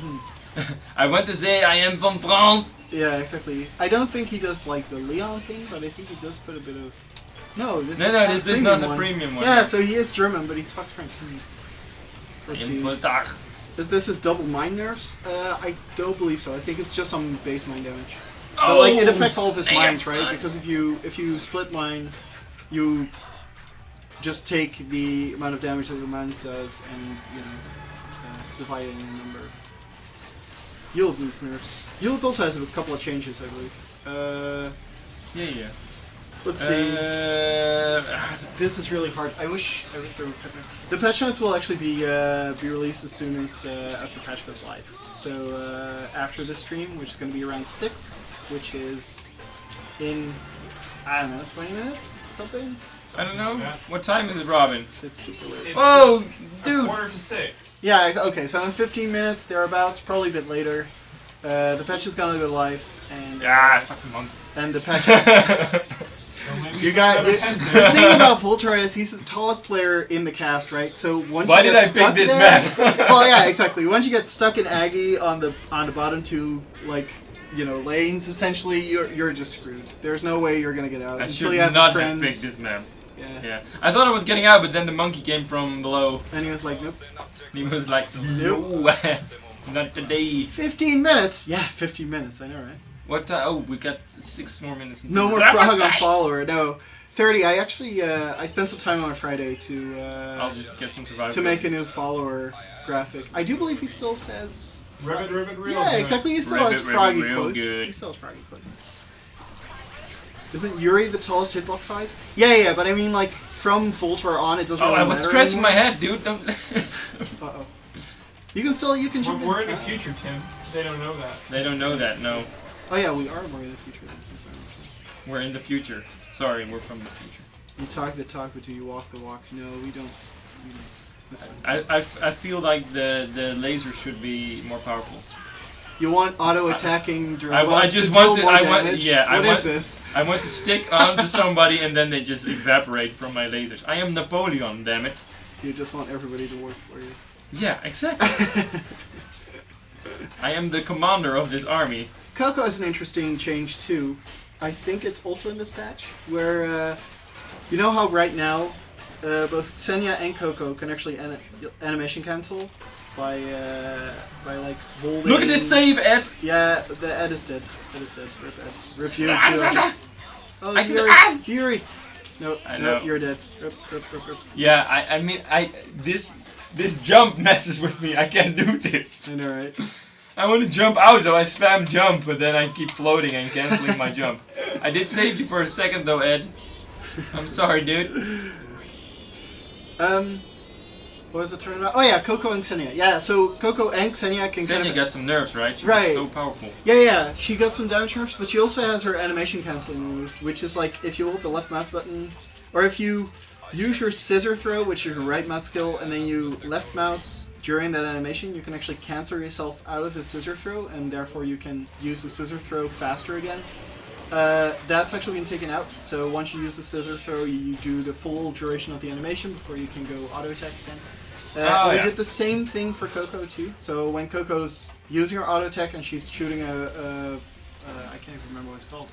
I want to say I am from France. Yeah, exactly. I don't think he does like the Leon thing, but I think he does put a bit of... No, this is not the premium one. Yeah, so he is German, but he talks French. Let's see. Voltar. This is double mine nerfs? I don't believe so. I think it's just some base mine damage. But Oh, like it affects all of his damn, mines, right? son. Because if you split mine, you just take the amount of damage that your mines does and divide it in a number. Yield needs nerfs. Yield also has a couple of changes, I believe. Yeah. Let's see. This is really hard. I wish there were patch notes. The patch notes will actually be released as soon as the patch goes live. So after this stream, which is going to be around 6, which is in, I don't know, 20 minutes? Something? I don't know. Yeah. What time is it, Robin? It's super late. It's Whoa, a dude! 5:45. Yeah, okay, so in 15 minutes, thereabouts, probably a bit later, the patch is going to go live, and Fucking monk. and the patch... So maybe You got the thing about Voltar is he's the tallest player in the cast, right? So once Why you did get I stuck pick this there, map? well, yeah, exactly. Once you get stuck in Aggie on the bottom 2, like lanes, essentially, you're just screwed. There's no way you're gonna get out I until should you have not friends. have picked this map. Yeah. I thought I was getting out, but then the monkey came from below. And he was like, nope. And he was like, no, not today. 15 minutes. Yeah, 15 minutes. I know, right? What time? Oh, we got 6 more minutes. No more frog on follower. No. 30. I actually I spent some time on Friday to I'll just get some survival. to make a new follower graphic. I do believe he still says. Ribbit, real Yeah, good. exactly. He still Ribbit, has froggy real quotes. good. He still has froggy quotes. Isn't Yuri the tallest hitbox size? Yeah, but I mean like from Voltor on, it doesn't really I matter was scratching anymore. my head, dude. Don't. Uh-oh. You can jump We're in in. the future, Tim. They don't know that. They don't know that. No, Oh yeah, we are more in the future than since we're in the future. Sorry, we're from the future. you talk the talk, but do you walk the walk? No, we don't. This one. I feel like the laser should be more powerful. You want auto attacking I robots just to want deal to. more I want. damage? Yeah. What is this? I want to stick onto somebody and then they just evaporate from my lasers. I am Napoleon, damn it. You just want everybody to work for you. Yeah, exactly. I am the commander of this army. Coco is an interesting change too. I think it's also in this patch where you know how right now both Xenia and Coco can actually animation cancel by like holding. Look at this save, Ed. Yeah, the Ed is dead. Ed is dead. Rip Ed. Rip you too. Oh, I can- Yuri. ah! Yuri. No, I no, know. you're dead. Rip. Yeah, I mean, this jump messes with me. I can't do this. I know, right? I want to jump out, so I spam jump, but then I keep floating and canceling my jump. I did save you for a second, though, Ed. I'm sorry, dude. What was the turnaround? Oh yeah, Coco and Xenia. Yeah, so Coco and Xenia can Xenia kind of... got some nerfs, right? She Right. was so powerful. Yeah, she got some damage nerfs, but she also has her animation canceling removed, which is like if you hold the left mouse button, or if you use your scissor throw, which is your right mouse skill, and then you left mouse during that animation, you can actually cancel yourself out of the scissor throw, and therefore you can use the scissor throw faster again. That's actually been taken out, so once you use the scissor throw, you do the full duration of the animation before you can go auto attack again. Oh, We yeah. did the same thing for Coco too. So when Coco's using her auto attack and she's shooting a I can't even remember what it's called.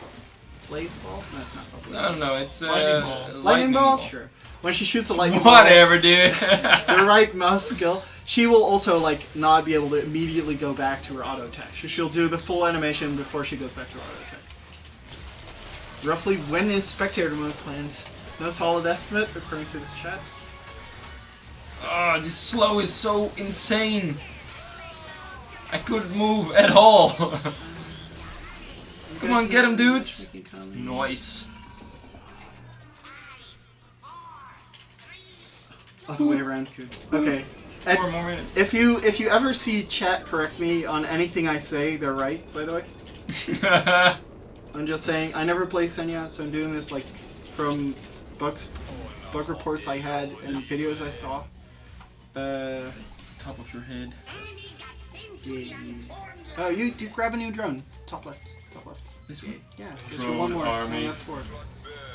Blaze ball? No, it's not called. Blaze No, no, it's Lightning ball. Lightning ball? Sure. When she shoots a lightning ball, Whatever, dude. the right mouse skill, she will also like not be able to immediately go back to her auto attack. So she'll do the full animation before she goes back to her auto attack. Roughly when is spectator mode planned? No solid estimate according to this chat. Oh, this slow is so insane. I couldn't move at all. Come on, get him, dudes. Nice. Other way around, Coon. Okay. Ed, 4 more minutes. if you ever see chat correct me on anything I say, they're right, by the way. I'm just saying, I never played Xenia, so I'm doing this like from bug reports I had and videos I saw. Top of your head. Yeah. Oh, you grab a new drone. Top left. This one. Yeah, just Drone one more. army. One left forward.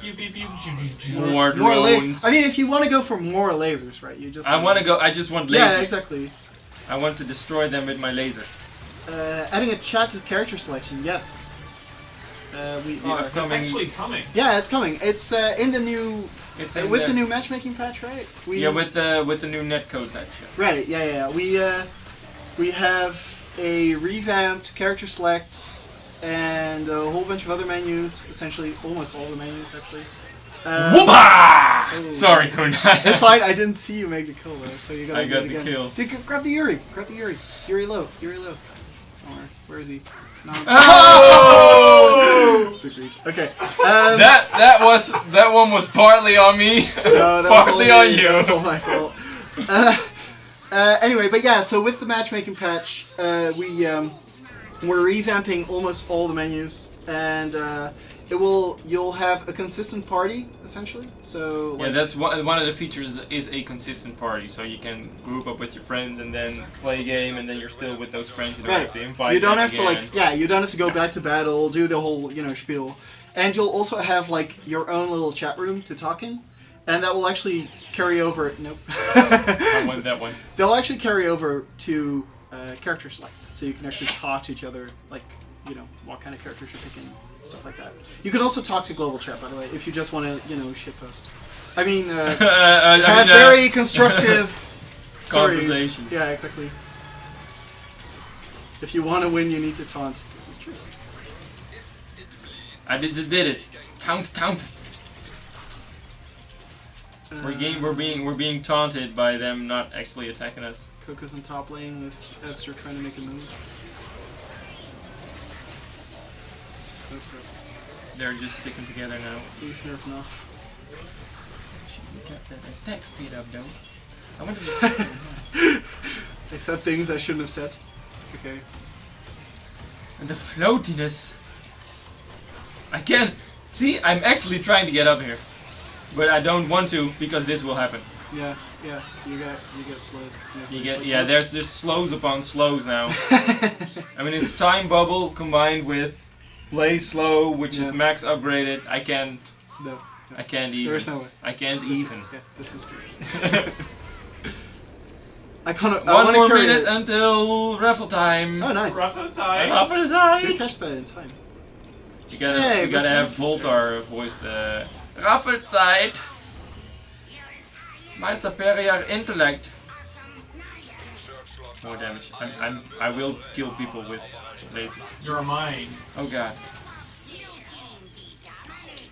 Pew, pew, pew, pew, pew. More More drones. I mean, if you want to go for more lasers, right? You just. I want to go. I just want lasers. Yeah, exactly. I want to destroy them with my lasers. Adding a chat to character selection, yes. We Yeah, are. It's coming. actually coming. Yeah, it's coming. It's in the new. It's With the new matchmaking patch, right? Yeah, with the new netcode patch. Yeah. Right. Yeah. We have a revamped character select and a whole bunch of other menus. Essentially, almost all the menus actually. Whoopah! oh. Sorry, Kun. It's fine. I didn't see you make the kill though, so you gotta I do got it the again. kill. Grab the Yuri. Yuri low. Somewhere. Where is he? No. Oh! Big reach. Okay. That one was partly on me. No, that partly was all on me. you. That was all my fault. Anyway, but yeah, so with the matchmaking patch, we're revamping almost all the menus, and you'll have a consistent party essentially. So Yeah, that's one of the features is a consistent party, so you can group up with your friends and then play a game, and then you're still with those friends. You don't right. have to invite. You don't them have to again. you don't have to go back to battle, do the whole spiel, and you'll also have like your own little chat room to talk in, and that will actually carry over. Nope. I want that one. They'll actually carry over to character selects, so you can actually talk to each other, like what kind of characters you're picking, stuff like that. You can also talk to global chat, by the way, if you just want to shitpost. I mean, have very constructive stories. Conversations. Yeah, exactly. If you want to win, you need to taunt. This is true. Just did it. Count. We're being taunted by them not actually attacking us. Coco's on top lane with Edster trying to make a move. they're just sticking together now. Please nerf now. Should get that attack speed up though. I wanted to I said things I shouldn't have said. Okay. And the floatiness. I can't see. I'm actually trying to get up here, but I don't want to because this will happen. Yeah. You get slows. You get There's just slows upon slows now. I mean, it's time bubble combined with play slow, which is max upgraded. I can't. No. I can't even. There's no way. I can't even. Yeah, this is true. One more minute until raffle time. Oh, nice. Raffle side. Raffle You time. catch that in time. You gotta have Voltar voice the raffle side. My superior intellect. More damage. I will kill people with lasers. You're mine. Oh god.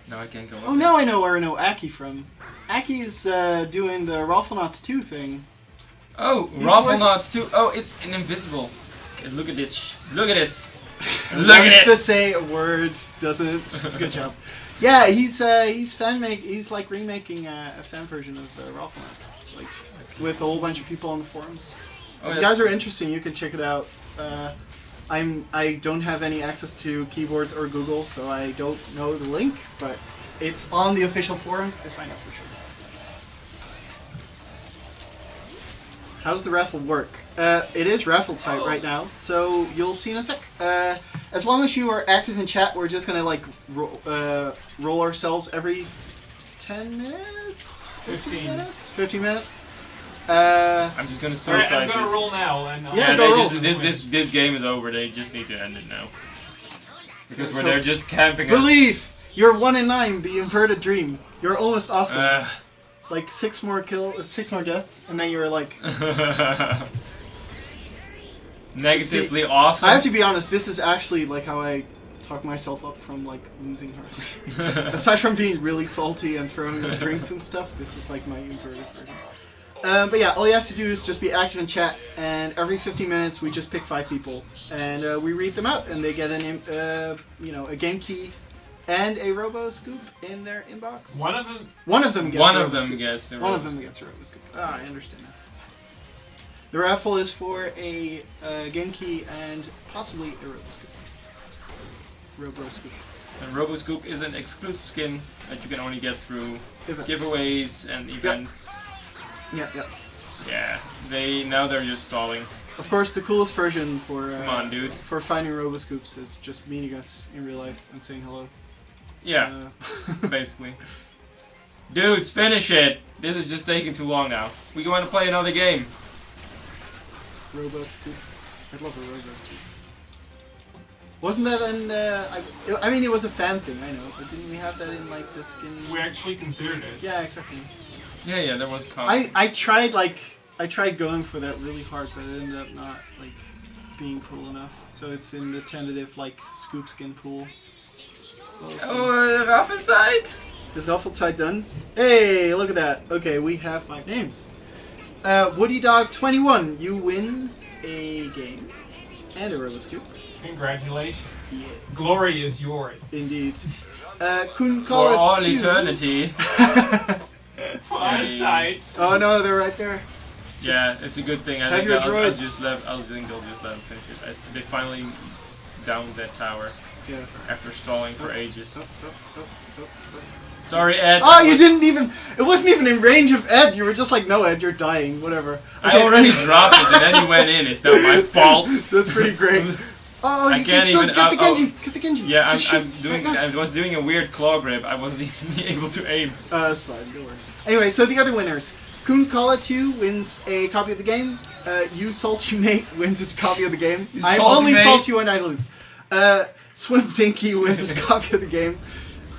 No, I can't go up. Oh, now I know where I know Aki from. Aki is doing the Rafflenauts 2 thing. Oh, He's Rafflenauts too. Oh, it's an invisible. Okay, look at this. Look at this. Look Wants at to it. say a word, doesn't. Good job. Yeah, he's He's like remaking a fan version of Rafflenauts, like with a whole bunch of people on the forums. Oh, If you guys are interested, you can check it out. I don't have any access to keyboards or Google, so I don't know the link, but it's on the official forums. This I know for sure. How does the raffle work? It is raffle type right now, so you'll see in a sec. As long as you are active in chat, we're just gonna like roll ourselves every 10 minutes? 15 minutes? 15 minutes? I'm just gonna Alright, suicide I'm gonna this. roll now. And Yeah, Yeah, go they roll. just, this game is over. They just need to end it now. Because So- they're just camping us. Believe! You're 1 in 9, the inverted dream. You're almost awesome. Like 6 more deaths, and then you're like... Negatively awesome. I have to be honest, this is actually like how I talk myself up from like losing heart. Aside from being really salty and throwing the drinks and stuff, this is like my inverted version. But yeah, all you have to do is just be active in chat, and every 15 minutes we just pick 5 people, and we read them out, and they get a game key and a Robo Scoop in their inbox. One of them. One of them gets. One a of Robo them Scoop. gets. One of them gets a Robo Scoop. Ah, I understand now. The raffle is for a game key and possibly a Robo Scoop. Robo Scoop. And RoboScoop is an exclusive skin that you can only get through Events. giveaways and events. Yeah. Yeah, they're just stalling. Of course, the coolest version for Come on, dudes. for finding Robo Scoops is just meeting us in real life and saying hello. Yeah, basically. Dudes, finish it! This is just taking too long now. We want to play another game. Robo Scoop. I'd love a Robo Scoop. Wasn't that in? I mean, it was a fan thing, I know, but didn't we have that in like the skin? We actually considered it. Yeah, exactly. Yeah, there was a comment. I tried going for that really hard, but it ended up not like being cool enough. So it's in the tentative like scoop skin pool. Oh, Raffle side! Is Raffle side done? Hey, look at that. Okay, we have 5 names. Woody Dog 21, you win a game and a Robo Scoop. Congratulations. Yes. Glory is yours. Indeed. Kun For Call all 2. eternity. Fine side. Oh no, they're right there. Yeah, it's a good thing. I Have think your I droids. just left. I think they'll just let them finish it. They finally downed that tower Yeah. after stalling for ages. Oh. Sorry, Ed. Oh, you didn't even. It wasn't even in range of Ed. You were just like, no, Ed, you're dying. Whatever. I already dropped it, and then he went in. It's not my fault. That's pretty great. Oh, I you can't can still even- get the oh, Genji. Get the Genji. Yeah, Just I'm shoot. doing. Right, nice. I was doing a weird claw grip. I wasn't even able to aim. That's fine. Don't worry. Anyway, so the other winners. Kun Kala 2 wins a copy of the game. You Salty Mate wins a copy of the game. You I'm Salty only Mate. salty when I lose. Swim Dinky wins a copy of the game.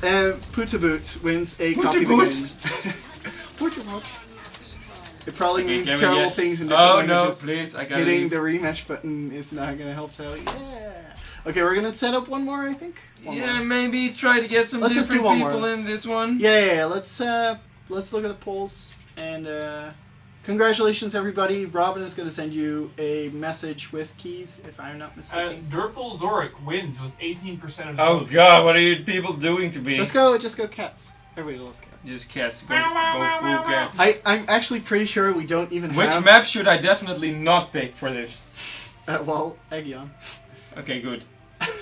Putaboot wins a copy of the Putaboot. game. Putaboot. It probably Okay, means can we terrible get- things in different Oh no, languages. please! I gotta Hitting leave. the rematch button is not gonna help tell. Yeah. Okay, we're gonna set up one more, I think. One Yeah, more. maybe try to get some Let's just do different one more. people in this one. Yeah. Let's look at the polls and Congratulations, everybody. Robin is going to send you a message with keys, if I'm not mistaken. Durple Zorik wins with 18% of the Oh votes. god, what are you people doing to me? Just go cats. Everybody loves cats. Just cats. Go full cats. I'm actually pretty sure we don't even Which have... map should I definitely not pick for this? well, Aegeon. Okay, good.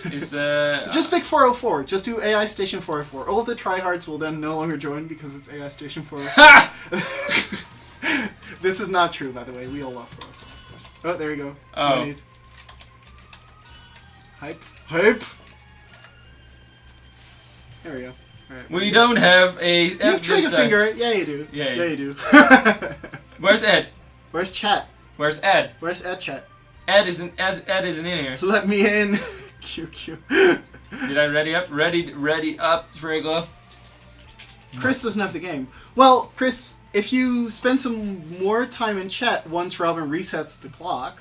Is Just pick 404. Just do AI Station 404. All of the tryhards will then no longer join because it's AI Station 404. This is not true, by the way. We all love 404. Oh, there you go. Oh. Right. Hype. There we go. Alright. we don't have a You have trigger finger. Yeah, you do. Yeah, Yeah, you do. Where's Ed? Where's chat? Where's Ed? Where's Ed chat? Ed isn't in here. Let me in. QQ. Did I ready up? Ready up, Trigger. Chris doesn't have the game. Well, Chris, if you spend some more time in chat once Robin resets the clock.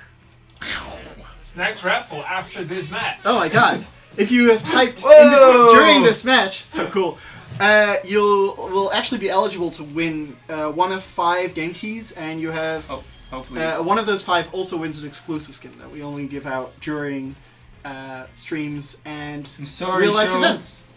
Next Raffle after this match. Oh my god. If you have typed during this match, so cool, will actually be eligible to win one of 5 game keys, and you have Hopefully. one of those 5 also wins an exclusive skin that we only give out during streams and I'm sorry, real life Show. events.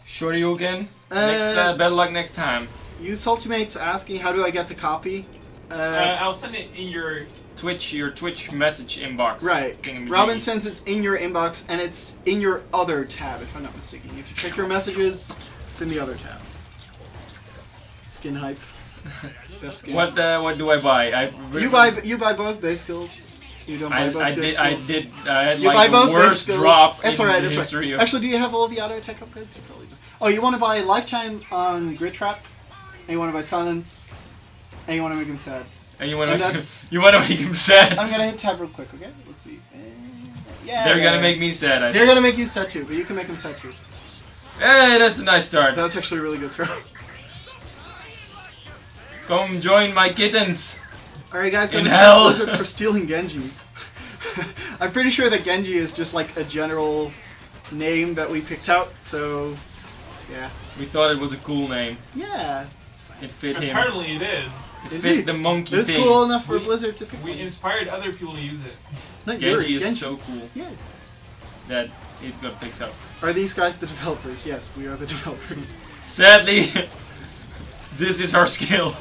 Shorty you again. Better luck next time. You Saltymate's asking, how do I get the copy? I'll send it in your Twitch message inbox. Right. Thingamajiggy. Robin sends it in your inbox, and it's in your other tab, if I'm not mistaken. If you check your messages, it's in the other tab. Skin hype. Best skin. What do I buy? You buy both base skills. You don't buy both base skills. I had You like buy the both worst base skills. drop That's in alright. the That's history right. of... Actually, do you have all the auto attack upgrades? You probably do. Oh, you want to buy lifetime on Grid Trap, and you want to buy silence, and you want to make him sad. And you want And to that's- make him sad. I'm gonna hit tab real quick, okay? Let's see. Yeah. They're gonna make me sad. I They're think. gonna make you sad too, but you can make them sad too. Hey, that's a nice start. That's actually a really good throw. Come join my kittens. Alright guys, In gonna hell. set Blizzard for stealing Genji. I'm pretty sure that Genji is just like a general name that we picked out, so yeah. We thought it was a cool name. Yeah. It's fine. It fit him. Apparently it is. It Indeed. fit the monkey It's thing. cool enough for We- Blizzard to pick We one. inspired other people to use it. Not Genji Yuri, is so cool Yeah. that it got picked up. Are these guys the developers? Yes, we are the developers. Sadly, this is our skill.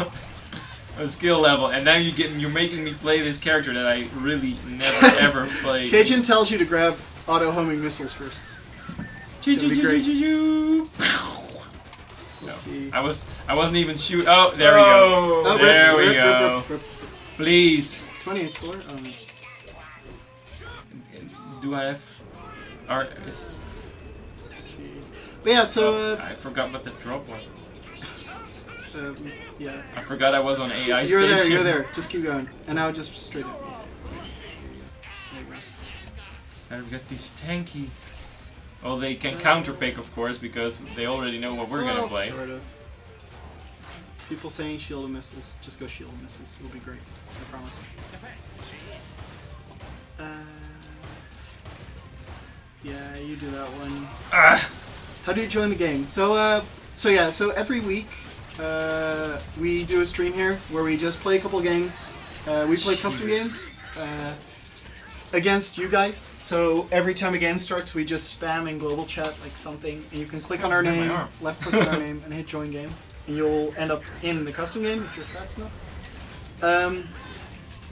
A skill level, and now you're making me play this character that I really never ever played. Cajun tells you to grab auto homing missiles first. That'd be great. No, Let's see. I wasn't even shoot. Oh, there we go. Oh, There we rip, go. rip. Please. 28 score? Do I have? Art? Let's see. But yeah, so, I forgot what the drop was. yeah. I forgot I was on AI You're station. there, you're there. Just keep going. And now just straight up. There you go. I've got these tanky. Well, they can counter pick, of course, because they already know what we're gonna Well, play. Sort of. People saying shield and misses. Just go shield and misses. It'll be great. I promise. Yeah, you do that one. Ah! How do you join the game? So every week we do a stream here where we just play a couple games. We play custom games against you guys. So every time a game starts, we just spam in global chat like something, and you can click on our My name, arm. left click on our name, and hit join game, and you'll end up in the custom game if you're fast enough.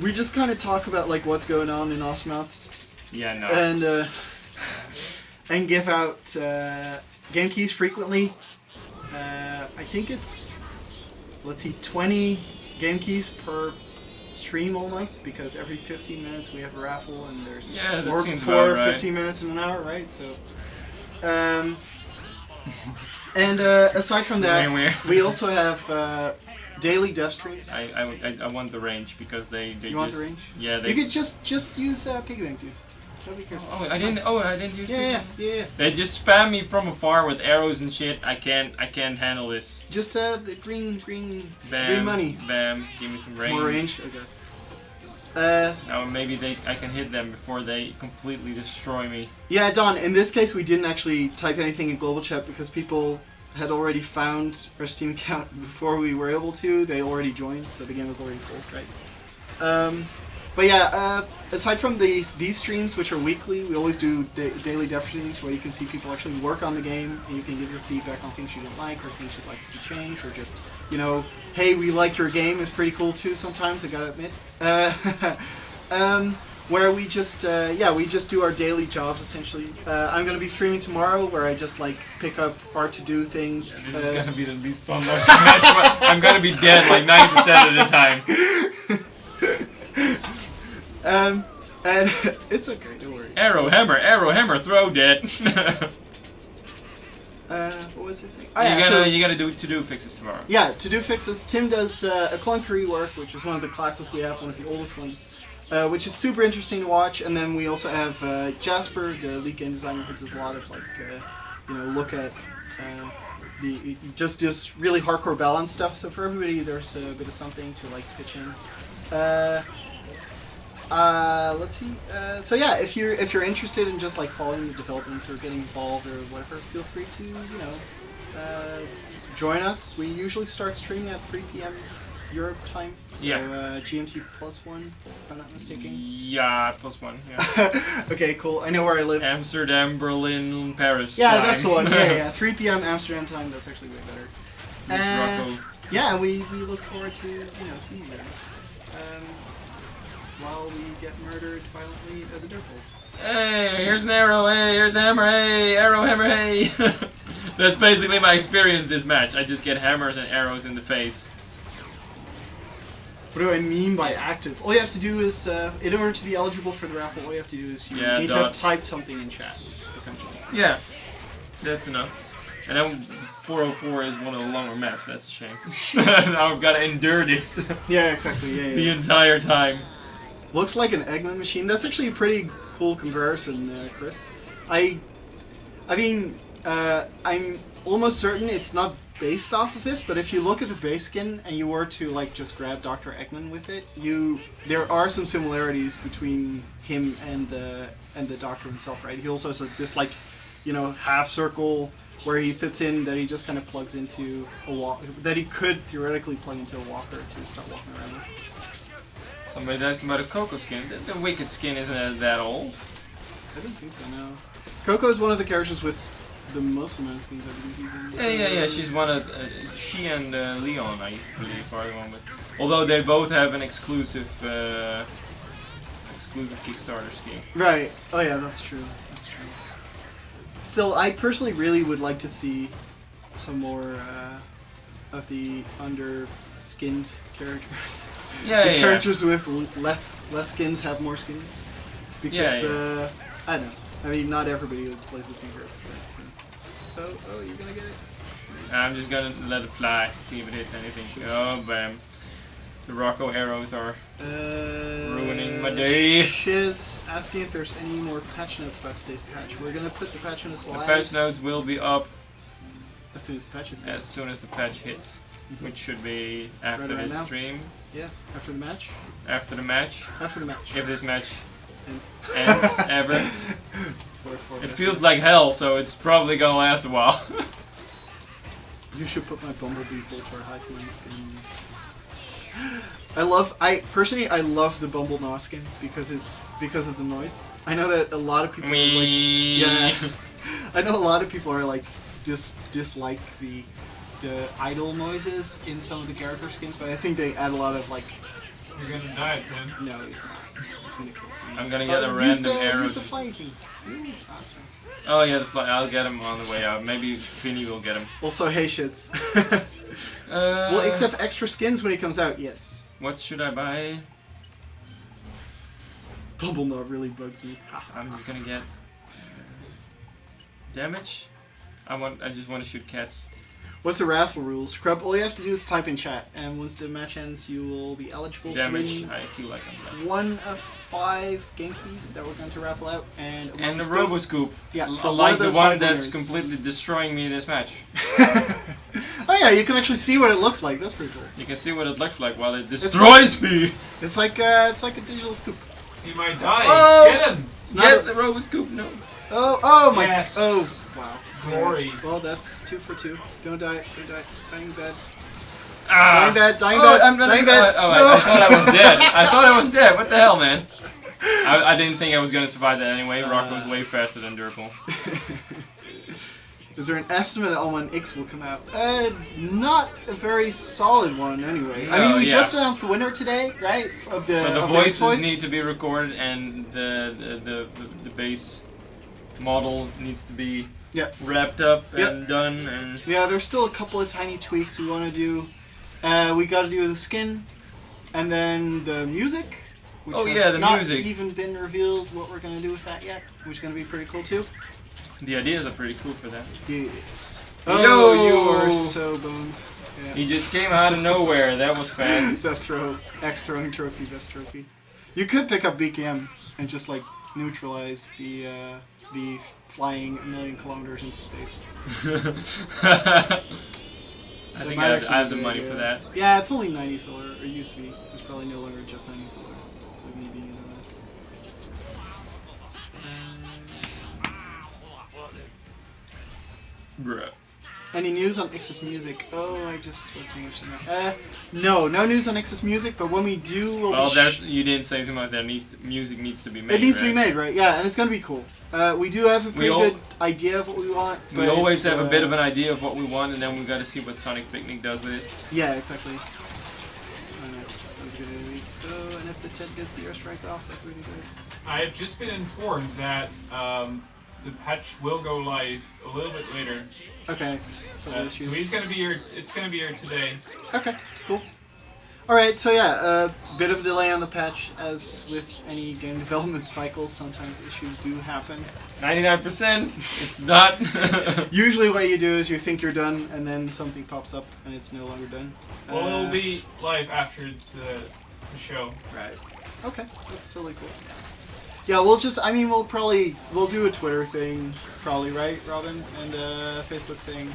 We just kind of talk about like what's going on in Osmouts. Yeah, no. And give out game keys frequently. I think it's, let's see, 20 game keys per stream almost, because every 15 minutes we have a raffle, and there's Yeah, that four, seems four about right. 15 minutes in an hour, right? So, and aside from that, Where? we also have daily dev streams. I want the range because they You just want the range? Yeah, they You could just use Piggy Bank, dude. Nobody cares. I didn't use Yeah. They just spam me from afar with arrows and shit. I can't handle this. Just the green Bam, money. Bam, give me some range. More range? Okay. Now maybe I can hit them before they completely destroy me. Yeah, Don, in this case we didn't actually type anything in global chat because people had already found our Steam account before we were able to. They already joined, so the game was already full, right? But yeah, aside from these streams, which are weekly, we always do daily dev streams where you can see people actually work on the game, and you can give your feedback on things you don't like, or things you'd like to see change, or just, you know, hey, we like your game is pretty cool too sometimes, I gotta admit. Where we just, we just do our daily jobs, essentially. I'm gonna be streaming tomorrow, where I just, like, pick up hard to do things. Yeah, this is gonna be the least fun match. I'm gonna be dead, like, 90% of the time. And it's okay, don't worry. Arrow hammer, throw dead. What was I saying? You gotta do to-do fixes tomorrow. Yeah, to-do fixes. Tim does a clunk rework, which is one of the classes we have, one of the oldest ones, which is super interesting to watch. And then we also have Jasper, the lead game designer, who does a lot of, like, look at the just really hardcore balance stuff. So for everybody, there's a bit of something to, like, pitch in. Let's see. So yeah, if you're interested in just, like, following the development or getting involved or whatever, feel free to, join us. We usually start streaming at 3 p.m. Europe time. So, GMT +1, if I'm not mistaken. Yeah, +1. Yeah. Okay, cool. I know where I live. Amsterdam, Berlin, Paris. Yeah, time. that's the one. Yeah. 3 p.m. Amsterdam time. That's actually way better. Yeah, we look forward to seeing you there. While we get murdered violently as a dirtball. Hey, here's an arrow, hey, here's a hammer, hey, arrow, hammer, hey. That's basically my experience this match. I just get hammers and arrows in the face. What do I mean by active? All you have to do is, in order to be eligible for the raffle, all you have to do is you need to have typed something in chat, essentially. Yeah, that's enough. And then 404 is one of the longer maps, that's a shame. Now I've got to endure this. Yeah, exactly, yeah. The entire time. Looks like an Eggman machine. That's actually a pretty cool comparison, Chris. I mean, I'm almost certain it's not based off of this, but if you look at the base skin and you were to, like, just grab Dr. Eggman with it, there are some similarities between him and the Doctor himself, right? He also has this, like, half circle where he sits in that he just kind of plugs into a walk that he could theoretically plug into a walker to start walking around with. Somebody's asking about a Coco skin. The Wicked skin isn't that old. I don't think so, no. Coco is one of the characters with the most amount of skins, I believe. Yeah. She's one of she and Leon, I believe, are the one with. Although they both have an exclusive Kickstarter scheme. Right. Oh yeah, that's true. That's true. Still, I personally really would like to see some more of the under-skinned characters. The characters with less skins have more skins. Because, I don't know. I mean, not everybody plays the same character. So, you're gonna get it? I'm just gonna let it fly, see if it hits anything. Oh, bam. The Rocco arrows are ruining my day. Shiz asking if there's any more patch notes about today's patch. We're gonna put the patch notes live. The patch notes will be up as soon as the patch is as soon as the patch hits. Which should be after this stream. Yeah, after the match. After the match. After the match. If this match ends ever. It feels like like hell, so it's probably gonna last a while. You should put my Bumblebee Voltor High Command skin. I personally love the Bumblebee skin because of the noise. I know that a lot of people I know a lot of people are like dislike the idle noises in some of the character skins, but I think they add a lot of, like... You're gonna die, Tim. No, he's not. He's gonna kill someone. I'm gonna get a random arrow. Use the flying things. Awesome. Oh yeah, I'll get him on the way out. Maybe Vinny will get him. Also, hey shits. Well, except extra skins when he comes out, yes. What should I buy? Bumblenut really bugs me. I'm just gonna get... damage? I just want to shoot cats. What's the raffle rules? Scrub, all you have to do is type in chat, and once the match ends, you will be eligible to win I feel like I'm one of 5 game keys that we're going to raffle out, and the Roboscoop. Yeah, like the one that's completely destroying me this match. Oh yeah, you can actually see what it looks like. That's pretty cool. You can see what it looks like while it destroys me. It's like a digital scoop. He might die. Oh, get him! Get the Roboscoop, no. Oh my! Yes. Oh wow! glory. Well, that's 2 for 2. Don't die. Don't die. Dying bad. Ah. Dying bad. Dying Oh, bad. I'm gonna, Dying bad. oh, No. I thought I was dead. I thought I was dead. What the hell, man? I didn't think I was gonna survive that anyway. Rock was way faster than Durple. Is there an estimate on when X will come out? Not a very solid one, anyway. I mean, we just announced the winner today, right? Of the So the of voices voice. need to be recorded, and the base model needs to be wrapped up and done. And yeah, there's still a couple of tiny tweaks we want to do. We got to do the skin, and then the music. Which has not even been revealed what we're gonna do with that yet, which is gonna be pretty cool too. The ideas are pretty cool for that. Yes. Yo! Oh, you are so boned. Yeah. He just came out of nowhere. That was fast. Best throw, X throwing trophy, best trophy. You could pick up BKM and just like neutralize the flying 1,000,000 kilometers into space. I think I have the money for that. Yeah, it's only 90 solar, or used to be. It's probably no longer just 90 solar. With me being in this. Bruh. Any news on Ix's music? Oh, I just spoke too much now. No news on Ix's music, but when we do, we'll you didn't say too much. Music needs to be made. It needs to be made, right? Yeah, and it's gonna be cool. We do have a pretty good idea of what we want. We always have a bit of an idea of what we want, and then we got to see what Sonic Picnic does with it. Yeah, exactly. Oh, and if the Ted gets the airstrike off, that really does. I have just been informed that the patch will go live a little bit later. Okay. So he's gonna be here. It's gonna be here today. Okay, cool. Alright, so yeah, a bit of a delay on the patch. As with any game development cycle, sometimes issues do happen. 99%, it's not. Usually what you do is you think you're done, and then something pops up, and it's no longer done. Well, it'll be live after the show. Right. Okay, that's totally cool. Yeah, we'll do a Twitter thing, probably, right, Robin? And a Facebook thing.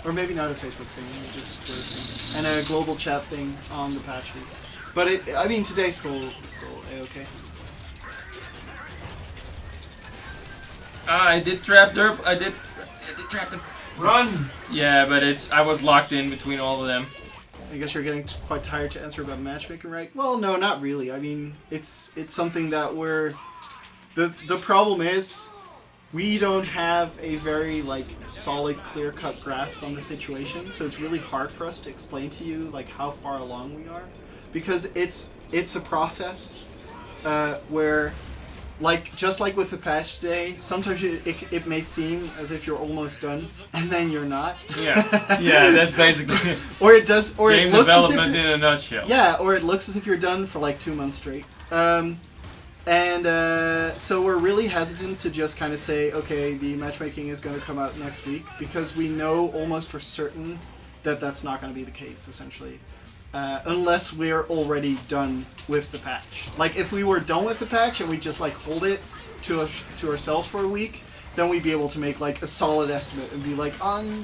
Or maybe not a Facebook thing, just a Twitter thing. And a global chat thing on the patches. But today's still A-okay. I did trap Derp. I did trap them. Run! Yeah, but I was locked in between all of them. I guess you're getting quite tired to answer about matchmaking, right? Well, no, not really. I mean, it's something that the problem is we don't have a very solid, clear-cut grasp on the situation, so it's really hard for us to explain to you how far along we are, because it's a process where. Just like with the patch today, sometimes it may seem as if you're almost done, and then you're not. Yeah, that's basically. Or it does, or game it looks development as if in a nutshell. Yeah, or it looks as if you're done for 2 months straight. So we're really hesitant to just kind of say, okay, the matchmaking is going to come out next week, because we know almost for certain that that's not going to be the case, essentially. Unless we're already done with the patch. If we were done with the patch and we just hold it to ourselves for a week, then we'd be able to make a solid estimate and be on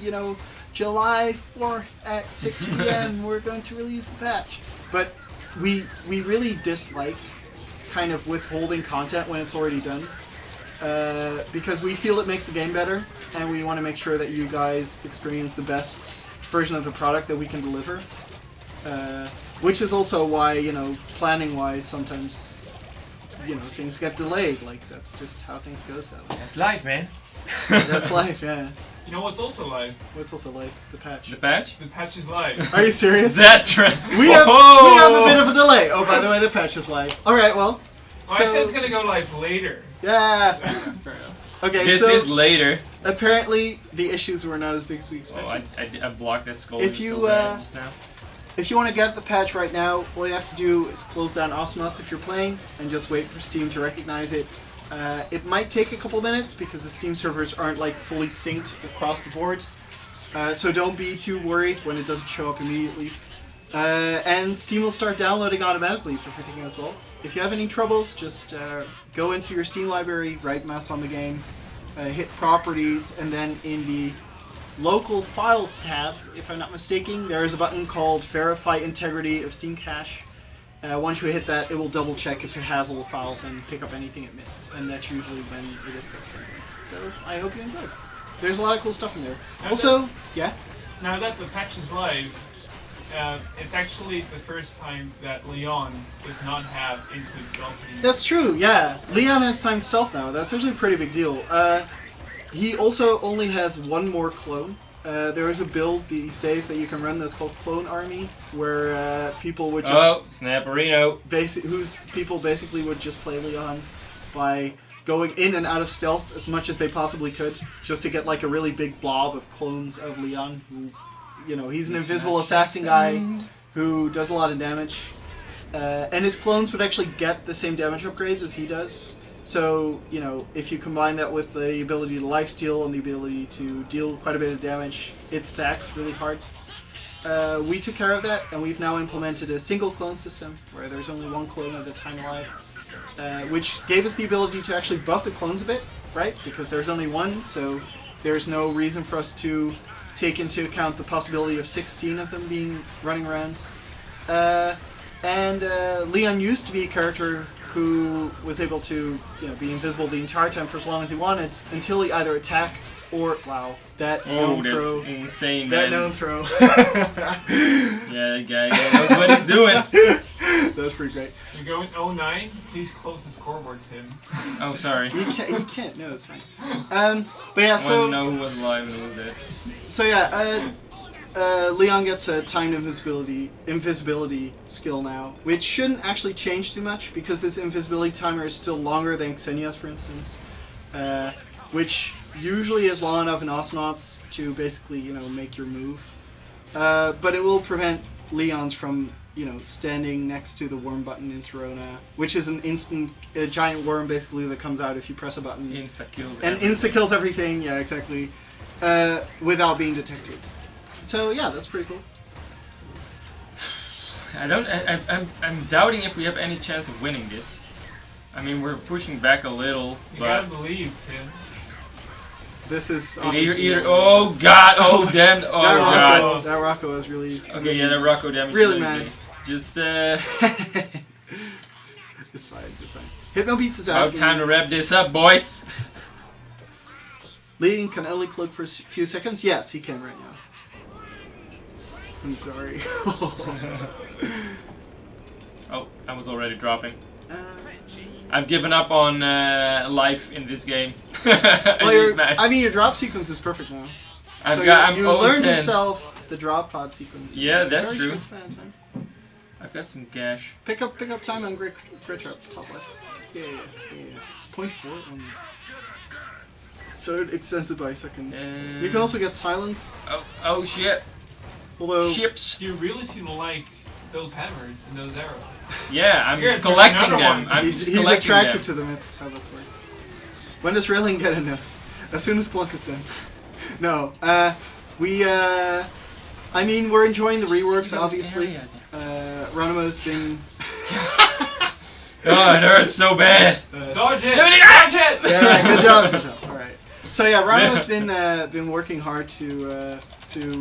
July 4th at 6 p.m. we're going to release the patch. But we really dislike kind of withholding content when it's already done, because we feel it makes the game better, and we want to make sure that you guys experience the best version of the product that we can deliver. Which is also why, planning-wise, sometimes, things get delayed. That's just how things go, so. That's life, man. That's life, yeah. You know what's also live? What's also live? The patch. The patch? The patch is live. Are you serious? That's right. We have a bit of a delay. Oh, by the way, the patch is live. Alright, well. I said it's gonna go live later. Yeah, fair enough. Okay, this is later. Apparently, the issues were not as big as we expected. Oh, I blocked that skull. If you, just now. If you want to get the patch right now, all you have to do is close down Osmonauts if you're playing, and just wait for Steam to recognize it. It might take a couple minutes, because the Steam servers aren't fully synced across the board. So don't be too worried when it doesn't show up immediately. And Steam will start downloading automatically for everything as well. If you have any troubles, just go into your Steam library, right mouse on the game, hit Properties, and then in the Local Files tab, if I'm not mistaken, there is a button called Verify Integrity of Steam Cache. Once you hit that, it will double check if it has all the files and pick up anything it missed, and that's usually when it is fixed. So I hope you enjoyed. There's a lot of cool stuff in there. Also, yeah. Now that the patch is live, it's actually the first time that Leon does not have infinite stealth anymore. That's true. Yeah, Leon has timed stealth now. That's actually a pretty big deal. He also only has one more clone. There is a build these days that you can run that's called Clone Army, where people would just Snapperino. People basically would just play Leon by going in and out of stealth as much as they possibly could, just to get like a really big blob of clones of Leon. Who, you know, he's an invisible assassin guy who does a lot of damage, and his clones would actually get the same damage upgrades as he does. So, you know, if you combine that with the ability to lifesteal and the ability to deal quite a bit of damage, it stacks really hard. We took care of that, and we've now implemented a single clone system, where there's only one clone at a time alive, which gave us the ability to actually buff the clones a bit, right? Because there's only one, so there's no reason for us to take into account the possibility of 16 of them running around. Leon used to be a character who was able to, you know, be invisible the entire time for as long as he wanted, until he either attacked or that gnome throw. That's insane, that man. gnome throw. Yeah, that guy knows what he's doing. That was pretty great. You're going 0-9. Please close the scoreboard, Tim. Oh, sorry. You can't. No, it's fine. But yeah, I so want to know who was alive and who was dead. so yeah, Leon gets a timed invisibility skill now, which shouldn't actually change too much because this invisibility timer is still longer than Xenia's, for instance, which usually is long enough in Osmonauts to basically, you know, make your move. But it will prevent Leon's from, you know, standing next to the worm button in Serona, which is a giant worm basically that comes out if you press a button. Insta-kills everything, yeah, exactly, without being detected. So yeah, that's pretty cool. I'm doubting if we have any chance of winning this. I mean, we're pushing back a little, You but gotta believe, Tim. This is oh god, oh damn, oh god. That Rocco was really easy. Okay, yeah, that Rocco damage. Really mad. Just It's fine. Hypno Beats is asking. time to wrap this up, boys. Leon can only cloak for a few seconds. Yes, he can right now. I'm sorry. Oh, I was already dropping. I've given up on life in this game. I mean, your drop sequence is perfect now. You learned yourself the drop pod sequence. Yeah, that's Very true. short span of time. I've got some gash. Pick up time on Grit Trap, top left. Yeah. 0.4. So it extends it by a second. You can also get silence. Oh shit. Although Ships. You really seem to like those hammers and those arrows. Yeah, I'm Here, it's collecting another them. one. I'm he's collecting attracted them. to them. That's how this works. When does railing get a nose? As soon as Clunk is done. No. I mean, we're enjoying the reworks, obviously. Ronimo's been... Oh, it hurts so bad. Dodge it! Dodge it! Yeah, good job. Alright. So yeah, Ronimo's been working hard to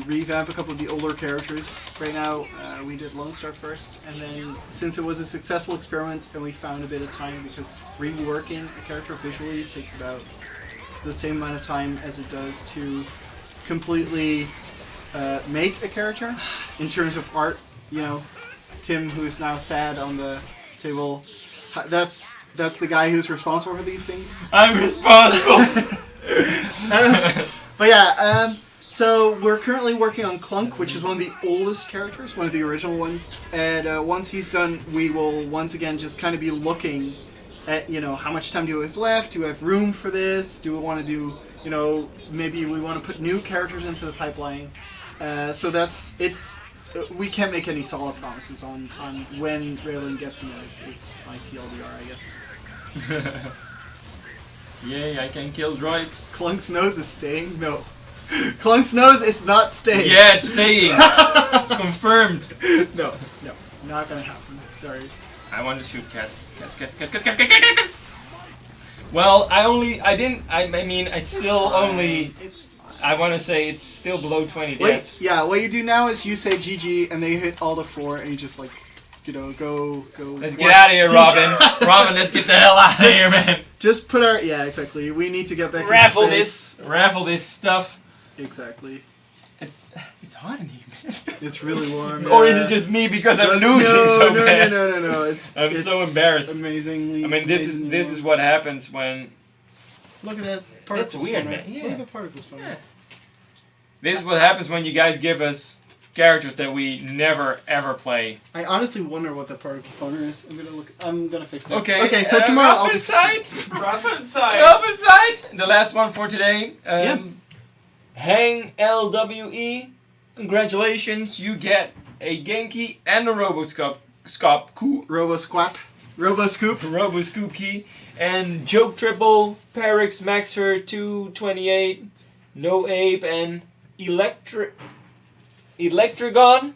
revamp a couple of the older characters. Right now, we did Lone Star first, and then since it was a successful experiment and we found a bit of time, because reworking a character visually takes about the same amount of time as it does to completely make a character in terms of art. You know, Tim, who's now sad on the table, that's the guy who's responsible for these things. I'm responsible. But yeah, so we're currently working on Clunk, which is one of the oldest characters, one of the original ones. And once he's done, we will once again just kind of be looking at, you know, how much time do we have left? Do we have room for this? Do we want to do, you know, maybe we want to put new characters into the pipeline? So we can't make any solid promises on when Raylan gets in is my TLDR, I guess. Yay, I can kill droids. Clunk's nose is staying? No. Clunk's nose is not staying. Yeah, it's staying. Confirmed. No, not gonna happen. Sorry. I want to shoot cats. Cats. Well, I want to say it's still below 20 deaths. Yeah, what you do now is you say GG and they hit all the 4 and you just like go. Let's get out of here, Robin. Robin, let's get the hell out of here, man. Just put our exactly. We need to get back. Raffle into space. raffle this stuff. Exactly. It's hot in here, man. It's really warm. Or is it just me because I'm losing so bad? No. I'm so embarrassed. Amazingly. I mean, this is what happens when. Look at that. That's weird, spawner. man. Yeah. Look at the particle spawner. Yeah. This is what happens when you guys give us characters that we never ever play. I honestly wonder what that particle spawner is. I'm gonna fix that. Okay. Okay. So tomorrow Rough inside. Rough inside. Rough inside. The last one for today. Yeah. Hang LWE. Congratulations, you get a Genki and a Roboscoop Roboscoop key, and Joke Triple, Perix, Maxfer, 228, No Ape, and Electrigon.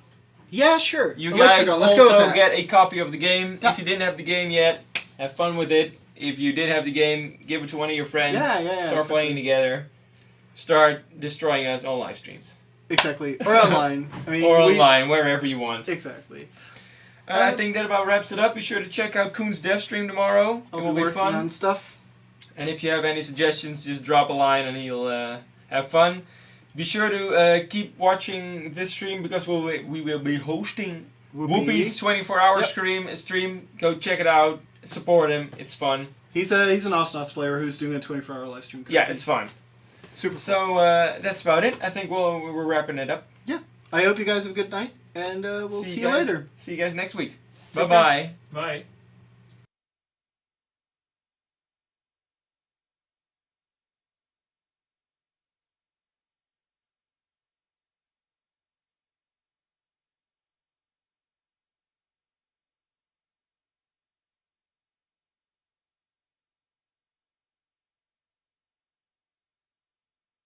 Yeah, sure. You guys Let's go with also that. get a copy of the game. Yeah. If you didn't have the game yet, have fun with it. If you did have the game, give it to one of your friends. Yeah, Start playing together. Start destroying us on live streams. Exactly. Or online. I mean, Or online, wherever you want. Exactly. I think that about wraps it up. Be sure to check out Koon's dev stream tomorrow. I'll It will be be working fun. on stuff. And if you have any suggestions, just drop a line and he'll have fun. Be sure to keep watching this stream because we will be hosting Whoopi's 24-hour stream. Go check it out. Support him. It's fun. He's an Osnos player who's doing a 24-hour live stream. Yeah, it's fun. Super. So that's about it. I think we're wrapping it up. Yeah. I hope you guys have a good night, and we'll see you guys- later. See you guys next week. Take Bye-bye. Bye.